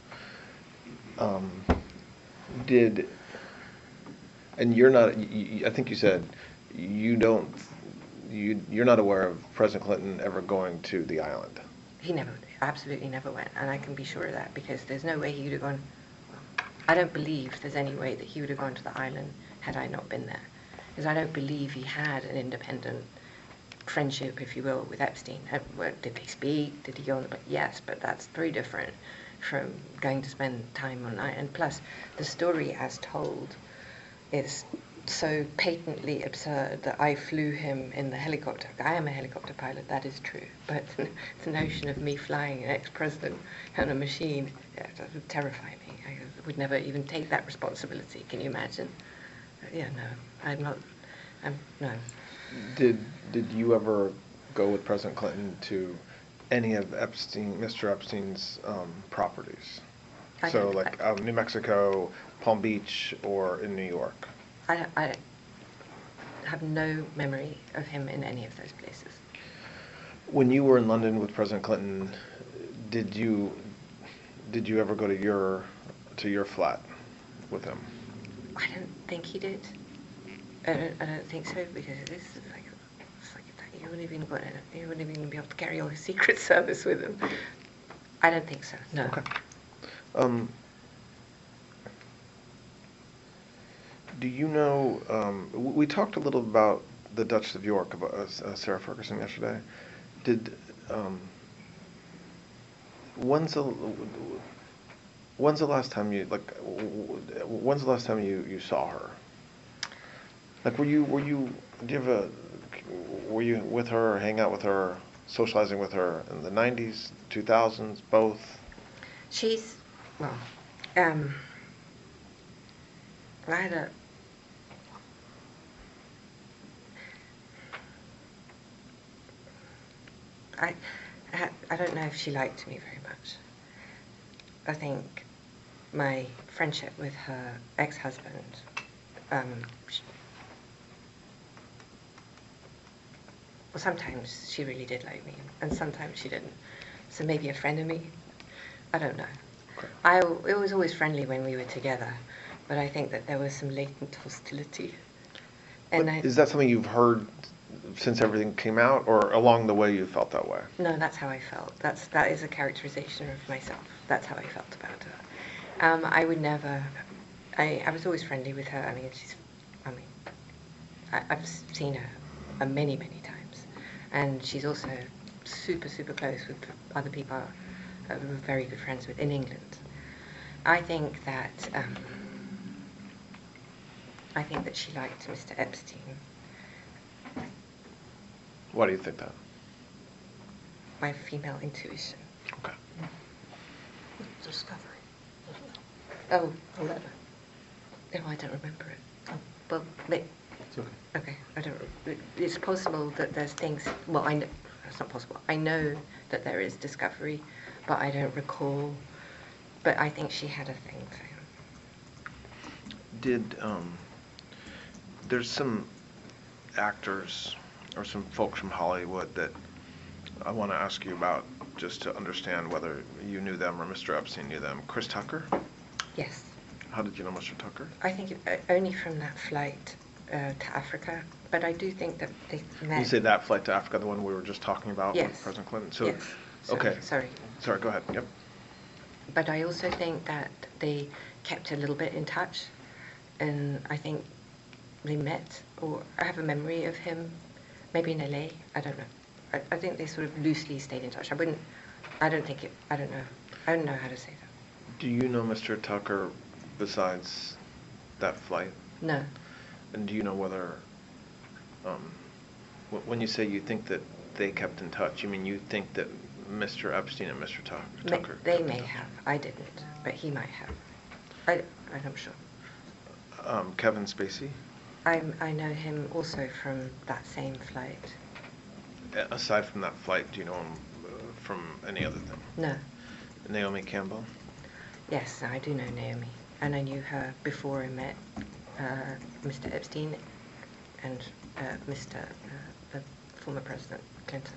And you're not. I think you said you don't. You're not aware of President Clinton ever going to the island. He absolutely never went, and I can be sure of that because there's no way he would have gone. Well, I don't believe there's any way that he would have gone to the island had I not been there, because I don't believe he had an independent friendship, if you will, with Epstein. Did they speak? Did he go on the boat? Yes, but that's very different from going to spend time on night. And plus, the story as told is so patently absurd that I flew him in the helicopter. I am a helicopter pilot, that is true. But the notion of me flying an ex-president on a machine, yeah, that would terrify me. I would never even take that responsibility. Can you imagine? Yeah, no, I'm not. No. Did you ever go with President Clinton to any of Mr. Epstein's properties? I So don't- like New Mexico, Palm Beach, or in New York? I have no memory of him in any of those places. When you were in London with President Clinton, did you ever go to your flat with him? I don't think he did. I don't think so, because this is like you wouldn't even be able to carry all his Secret Service with him. I don't think so. No. Okay. Do you know? We talked a little about the Duchess of York, about Sarah Ferguson yesterday. When's the last time you saw her? Like, were you with her, or hang out with her, socializing with her in the 90s, 2000s, both? She's, well, I had a, I don't know if she liked me very much. I think my friendship with her ex-husband, well, sometimes she really did like me, and sometimes she didn't. So maybe a friend of me, I don't know. Okay. It was always friendly when we were together, but I think that there was some latent hostility. And But is that something you've heard since everything came out, or along the way you felt that way? No, that's how I felt. That is a characterization of myself. That's how I felt about her. I would never. I was always friendly with her. I've seen her many times, and she's also super close with other people we're very good friends with in England. I think that she liked Mr. Epstein. Why do you think that? My female intuition. Okay. Discovery. Oh, A letter. no, I don't remember it. Oh, well, It's okay. okay, I don't. It's possible that there's things. Well, I know it's not possible. I know that there is discovery, but I don't recall. But I think she had a thing for him. There's some actors or some folks from Hollywood that I want to ask you about, just to understand whether you knew them or Mr. Epstein knew them. Chris Tucker? Yes, How did you know Mr. Tucker? I think only from that flight to Africa. But I do think that they met. You say that flight to Africa, the one we were just talking about with Yes. President Clinton? So, Yes. Sorry, okay. Sorry. Sorry, go ahead. Yep. But I also think that they kept a little bit in touch, and I think they met, or I have a memory of him, maybe in LA. I don't know. I think they sort of loosely stayed in touch. I don't know. I don't know how to say that. Do you know Mr. Tucker besides that flight? No. And do you know whether, when you say you think that they kept in touch, you mean you think that Mr. Epstein and Mr. Tucker? They kept in may touch? have. I didn't, but he might have. I'm sure. Kevin Spacey? I know him also from that same flight. Aside from that flight, do you know him from any other thing? No. Naomi Campbell? Yes, I do know Naomi, and I knew her before I met Mr. Epstein and the former President Clinton.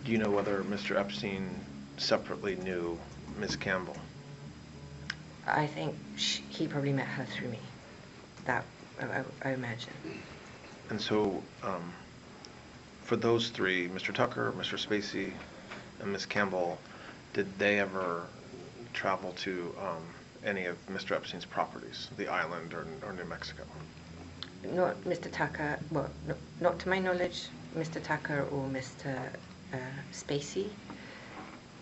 Do you know whether Mr. Epstein separately knew Ms. Campbell? I think he probably met her through me. That I imagine. And so, for those three, Mr. Tucker, Mr. Spacey, and Ms. Campbell, did they ever travel to any of Mr. Epstein's properties, the island or New Mexico? Not Mr. Tucker. Well, not to my knowledge. Mr. Tucker or Mr. Spacey.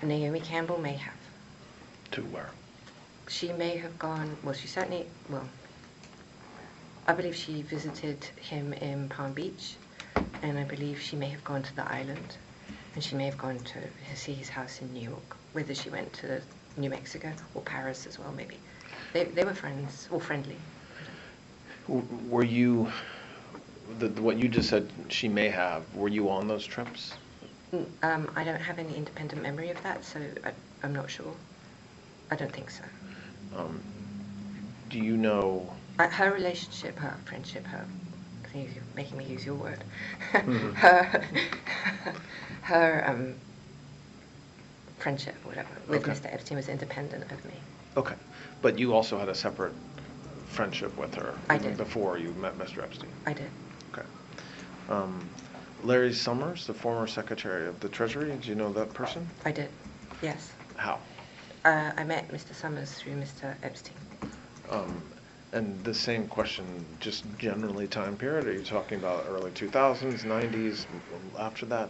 Naomi Campbell may have. To where? She may have gone, well, she certainly, well, I believe she visited him in Palm Beach, and I believe she may have gone to the island, and she may have gone to see his house in New York, whether she went to New Mexico or Paris as well, maybe. They were friends, or friendly. Were you, what you just said she may have, were you on those trips? I don't have any independent memory of that, so I'm not sure. I don't think so. Do you know? Her relationship, her friendship, I think you're making me use your word. Mhm. her friendship, whatever, with Okay. Mr. Epstein was independent of me. Okay, but you also had a separate friendship with her? I did. Before you met Mr. Epstein? I did. Okay. Larry Summers, the former Secretary of the Treasury, did you know that person? I did. Yes. How? I met Mr. Summers through Mr. Epstein. And the same question, just generally time period, are you talking about early 2000s, 90s, after that?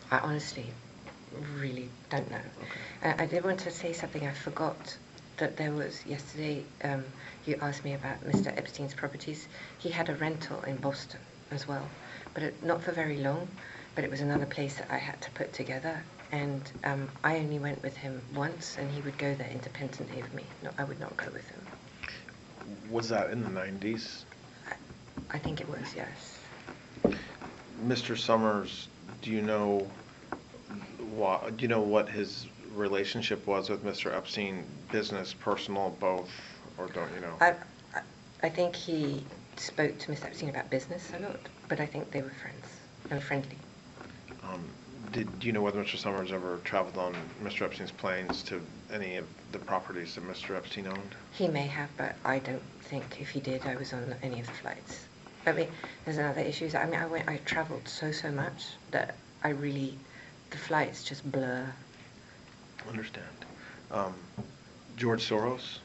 I honestly really don't know. I did want to say something I forgot, that there was yesterday, you asked me about Mr. Epstein's properties. He had a rental in Boston as well, but not for very long, but it was another place that I had to put together. And I only went with him once, and he would go there independently of me. No, I would not go with him. Was that in the 90s? I think it was, yes. Mr. Summers, do you know what his relationship was with Mr. Epstein, business, personal, both, or don't you know? I think he spoke to Mr. Epstein about business a lot, but I think they were friends and friendly. Do you know whether Mr. Summers ever traveled on Mr. Epstein's planes to any of the properties that Mr. Epstein owned? He may have, but I don't think if he did, I was on any of the flights. I mean, there's another issue. I mean, I traveled so much that the flights just blur. Understand. George Soros?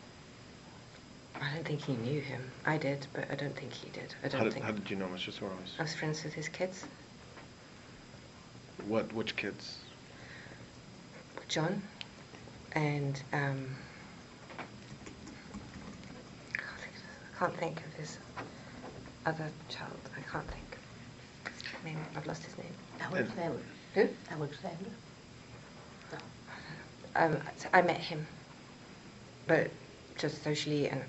I don't think he knew him. I did, but I don't think he did. How did you know Mr. Soros? I was friends with his kids. Which kids? John and I can't think of his other child. I can't think. Maybe I've lost his name. Alexander. Who? Alexander? So I met him, but just socially, and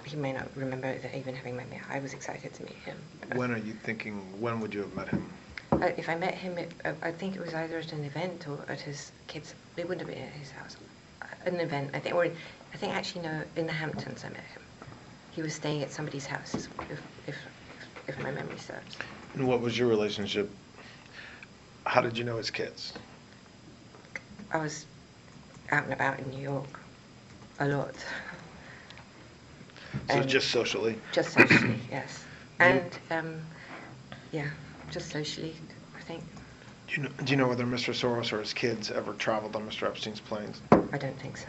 he may not remember that even having met me. I was excited to meet him. When are you thinking, when would you have met him? If I met him, I think it was either at an event or at his kids. It wouldn't have been at his house. An event, I think, or I think actually no, in the Hamptons I met him. He was staying at somebody's house, if my memory serves. And what was your relationship? How did you know his kids? I was out and about in New York a lot. So And just socially? Just socially, yes. And yeah, just socially, I think. Do you know whether Mr. Soros or his kids ever traveled on Mr. Epstein's planes? I don't think so.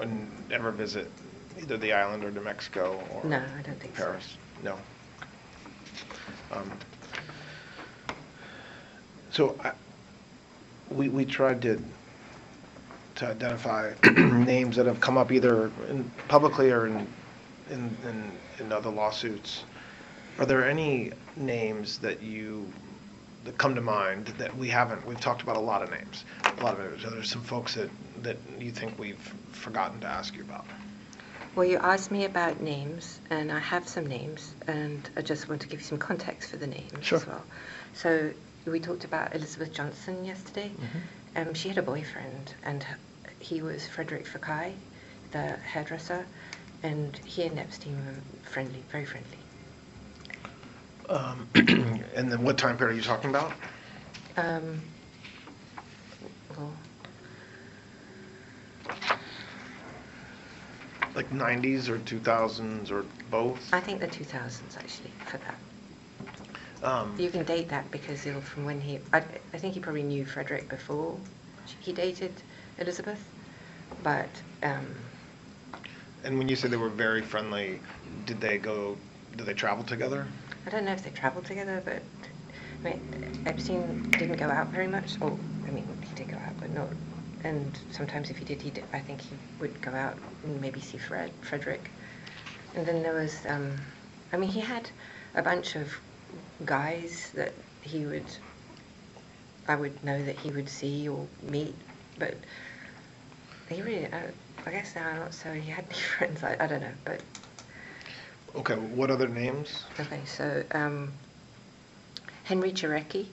And ever visit either the island or New Mexico or No, I don't think so. Paris? No. So we tried to identify names that have come up either publicly or in other lawsuits. Are there any names that come to mind that we've talked about a lot of names, Are there some folks that you think we've forgotten to ask you about? Well, you asked me about names, and I have some names, and I just want to give you some context for the names Sure. as well. So we talked about Elizabeth Johnson yesterday. She had a boyfriend, and he was Frederick Fekkai, the hairdresser, and he and Epstein were friendly, very friendly. And then what time period are you talking about? Well, Like 90s or 2000s or both? I think the 2000s actually for that. You can date that because from when I think he probably knew Frederick before he dated Elizabeth, but. And when you say they were very friendly, did they travel together? I don't know if they traveled together, but mean, Epstein didn't go out very much. Or, I mean, he did go out, but not. And sometimes if he did, I think he would go out and maybe see Frederick. And then there was, I mean, he had a bunch of guys that I would know that he would see or meet, but he really, I guess now I'm not so, he had any friends, I don't know, but. Okay, what other names? Okay, so Henry Jarecki,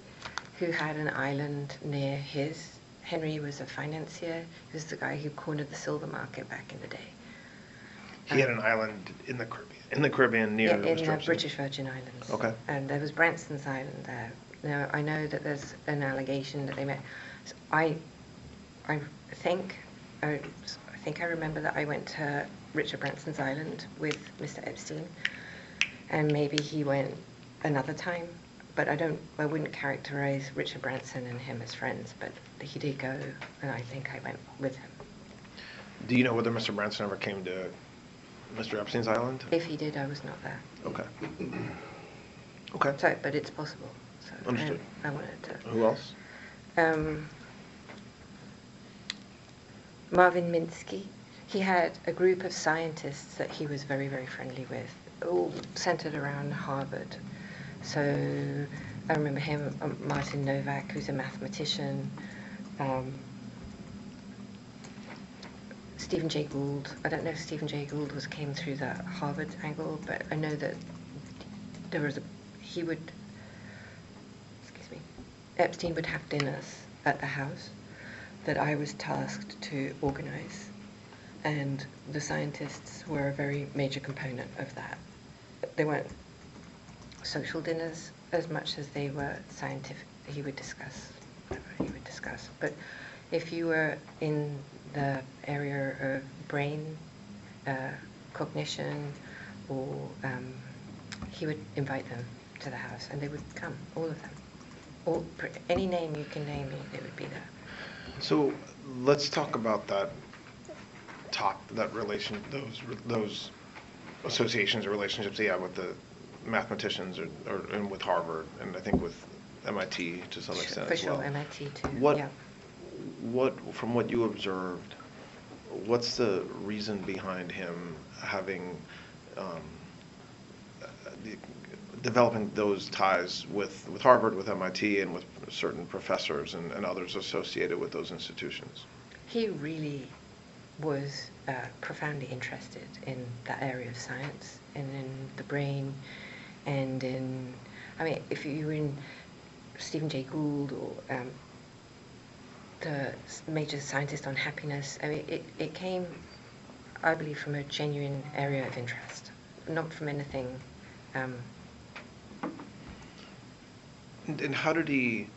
who had an island near his. Henry was a financier. He was the guy who cornered the silver market back in the day. He had an island in the Caribbean near in the Epstein. British Virgin Islands. Okay. And there was Branston's Island there. Now, I know that there's an allegation that they met. So I think I remember that I went to Richard Branson's Island with Mr. Epstein, and maybe he went another time, but I wouldn't characterize Richard Branson and him as friends, but he did go, and I think I went with him. Do you know whether Mr. Branson ever came to Mr. Epstein's island? If he did, I was not there. Okay. Okay. So, but it's possible. So, Understood. I wanted to. Who else? Marvin Minsky. He had a group of scientists that he was very, very friendly with, all centered around Harvard. So I remember him, Martin Novak, who's a mathematician, Stephen Jay Gould. I don't know if Stephen Jay Gould came through the Harvard angle, but I know that there was Epstein would have dinners at the house that I was tasked to organize, and the scientists were a very major component of that. They weren't social dinners as much as they were scientific. He would discuss whatever he would discuss. But if you were in the area of brain cognition, or he would invite them to the house, and they would come, all of them. Any name you can name me, they would be there. So let's talk about that those associations or relationships he had with the mathematicians and with Harvard, and I think with MIT to some extent For as well. sure, MIT too. What, yeah. from what you observed, what's the reason behind him having developing those ties with Harvard, with MIT, and with certain professors and others associated with those institutions? He really was profoundly interested in that area of science and in the brain, and in, I mean, if you were in Stephen Jay Gould or the major scientist on happiness, I mean, it came, I believe, from a genuine area of interest, not from anything. And how did he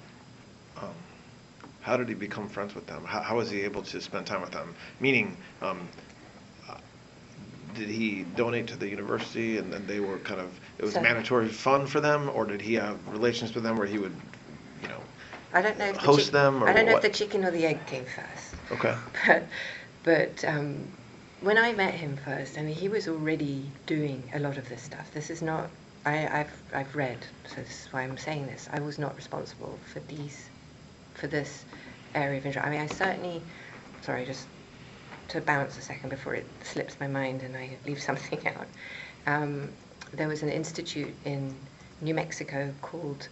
become friends with them? How was he able to spend time with them? Meaning, did he donate to the university and then they were kind of, it was mandatory fun for them, or did he have relations with them where he would, I don't know if host them, or I don't know what? if the chicken or the egg came first. Okay. But when I met him first, I mean, he was already doing a lot of this stuff. This is not, I've read, so this is why I'm saying this. I was not responsible for this area of interest. I mean, I certainly, sorry, just to bounce a second before it slips my mind and I leave something out. There was an institute in New Mexico called,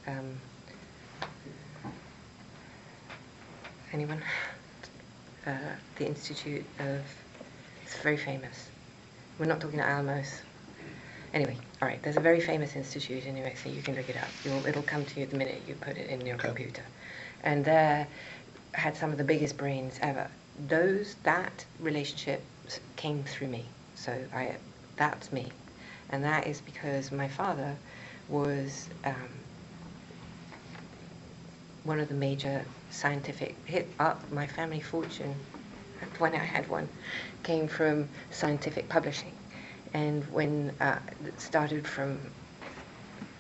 anyone? The Institute of, it's very famous. We're not talking Alamos. Anyway, all right, there's a very famous institute in New Mexico. You can look it up. It'll come to you the minute you put it in your computer. And there had some of the biggest brains ever. That relationship came through me. So that's me. And that is because my father was one of the major scientific, my family fortune, when I had one, came from scientific publishing. And when it started from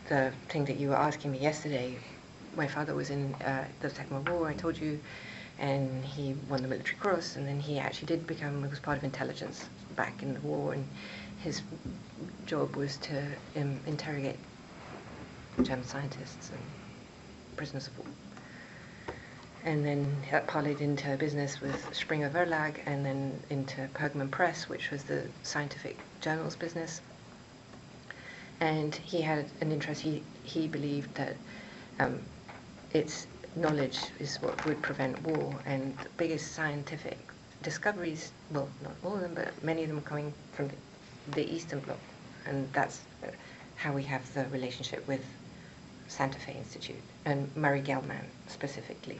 the thing that you were asking me yesterday, my father was in the Second World War, I told you, and he won the Military Cross, and then he actually did he was part of intelligence back in the war, and his job was to interrogate German scientists prisoners of war. And then that parlayed into a business with Springer Verlag, and then into Pergamon Press, which was the scientific journals business. And he had an interest. He believed that its knowledge is what would prevent war, and the biggest scientific discoveries, well, not all of them, but many of them coming from the Eastern Bloc, and that's how we have the relationship with Santa Fe Institute and Murray Gell-Mann specifically.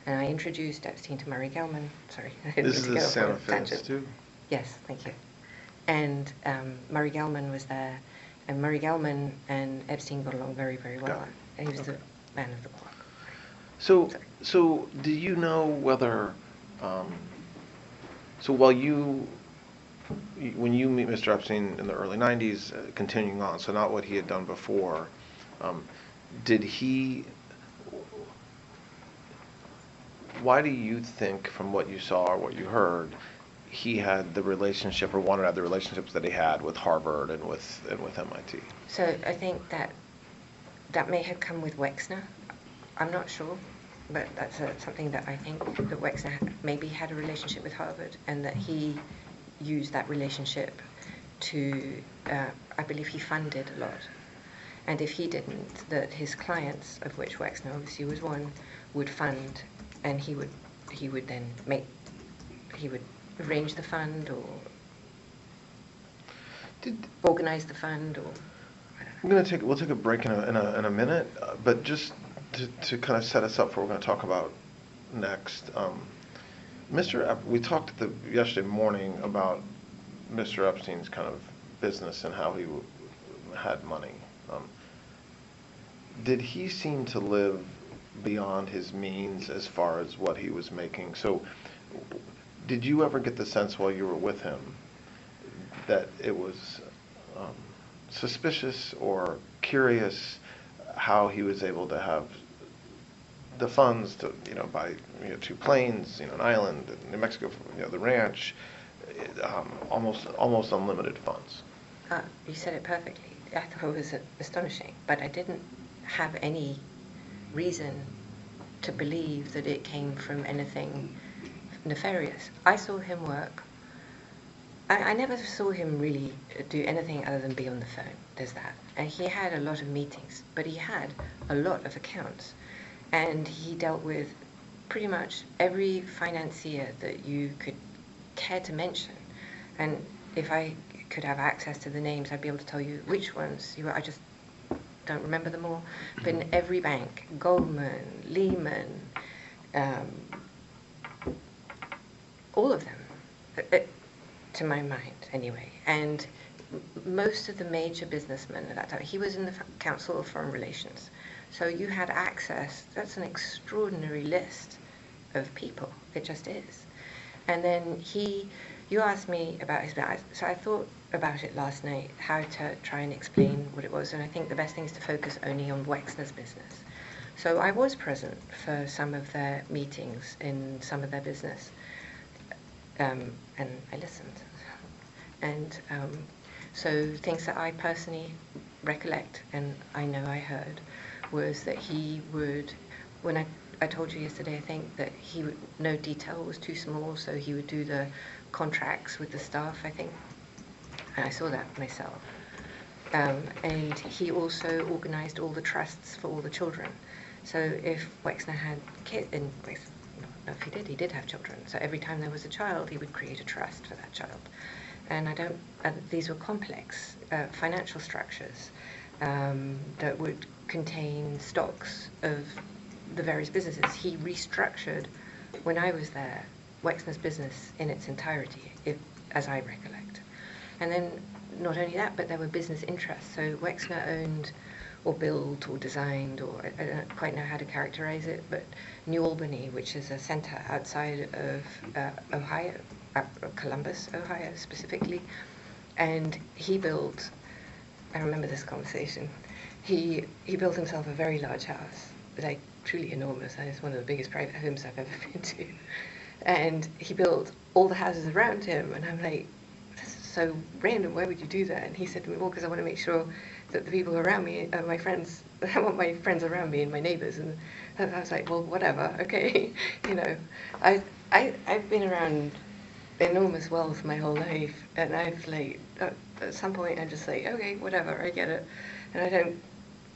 And I introduced Epstein to Murray Gell-Mann. Sorry, I didn't This mean is to the go off on Santa a Fe tangent. Institute? Yes, thank you. And Murray Gell-Mann was there, and Murray Gell-Mann and Epstein got along very, very well. Got it. And he was Okay. the man of the quark. So do you know whether, so while when you meet Mr. Epstein in the early 90s, continuing on, so not what he had done before, did he, why do you think, from what you saw or what you heard, he had the relationship or wanted to have the relationships that he had with Harvard and with MIT? So I think that may have come with Wexner. I'm not sure, but that's something that I think that Wexner maybe had a relationship with Harvard, and that he used that relationship to, I believe he funded a lot. And if he didn't, that his clients, of which Wexner obviously was one, would fund, and he would then arrange the fund or organize the fund, or We'll take a break in a minute, but just to kind of set us up for what we're going to talk about next. We talked yesterday morning about Mr. Epstein's kind of business and how he had money. Did he seem to live beyond his means as far as what he was making? So did you ever get the sense while you were with him that it was suspicious or curious how he was able to have the funds to, buy, 2 planes, an island, New Mexico, the ranch, almost unlimited funds? You said it perfectly. I thought it was astonishing, but I didn't have any reason to believe that it came from anything nefarious. I saw him work. I never saw him really do anything other than be on the phone. There's that. And he had a lot of meetings, but he had a lot of accounts. And he dealt with pretty much every financier that you could care to mention. And if I could have access to the names, I'd be able to tell you which ones you were. I just don't remember them all. But in every bank, Goldman, Lehman, all of them, to my mind anyway. And most of the major businessmen at that time, he was in the Council of Foreign Relations. So you had access. That's an extraordinary list of people. It just is. And then you asked me about his business. So I thought about it last night, how to try and explain what it was. And I think the best thing is to focus only on Wexner's business. So I was present for some of their meetings in some of their business. And I listened. And so things that I personally recollect, and I know I heard, was that he would, when I told you yesterday, I think, that he would, no detail was too small, so he would do the contracts with the staff, I think. And I saw that myself. And he also organized all the trusts for all the children. So if Wexner had kids, and if he did have children. So every time there was a child, he would create a trust for that child. And these were complex financial structures that would contain stocks of the various businesses. He restructured, when I was there, Wexner's business in its entirety, as I recollect. And then not only that, but there were business interests. So Wexner owned or built or designed, or I don't quite know how to characterize it, but New Albany, which is a center outside of Ohio, Columbus, Ohio specifically. And he built, I remember this conversation, he built himself a very large house, like truly enormous. It's one of the biggest private homes I've ever been to. And he built all the houses around him, and I'm like, this is so random. Why would you do that? And he said to me, well, because I want to make sure that the people around me are my friends. I want my friends around me and my neighbors. And I was like, well, whatever, okay. You know, I've been around enormous wealth my whole life, and I've like, at some point I'm just like, okay, whatever, I get it. And I don't,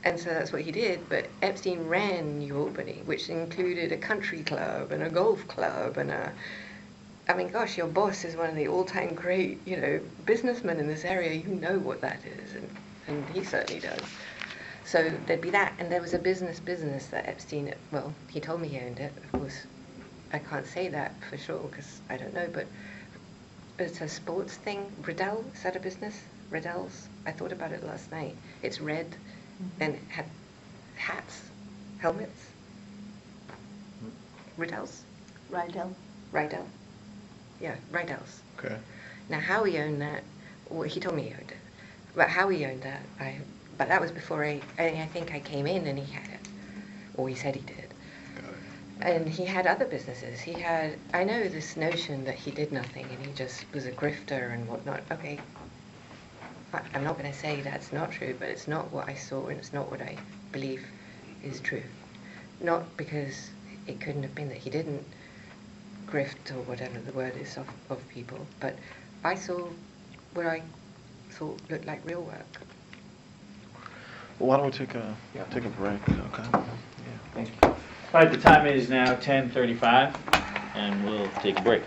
and so that's what he did. But Epstein ran New Albany, which included a country club and a golf club and I mean, gosh, your boss is one of the all-time great, you know, businessmen in this area. You know what that is, and he certainly does. So there'd be that, and there was a business that Epstein, well, he told me he owned it. Of course, I can't say that for sure because I don't know, but it's a sports thing. Riddell, is that a business? Riddell's? I thought about it last night. It's red and had hats, helmets. Riddell's? Rydell? Riddell. Yeah, Riddell's. Okay. Now, how he owned that, well, he told me he owned it. But how he owned that, but that was before I think I came in and he had it. Or he said he did. And he had other businesses. He had, I know this notion that he did nothing and he just was a grifter and whatnot. Okay, I'm not going to say that's not true, but it's not what I saw and it's not what I believe is true. Not because it couldn't have been that he didn't grift or whatever the word is of people, but I saw what I thought looked like real work. Well, why don't we take a break? Okay. Thank you. All right, the time is now 10:35, and we'll take a break.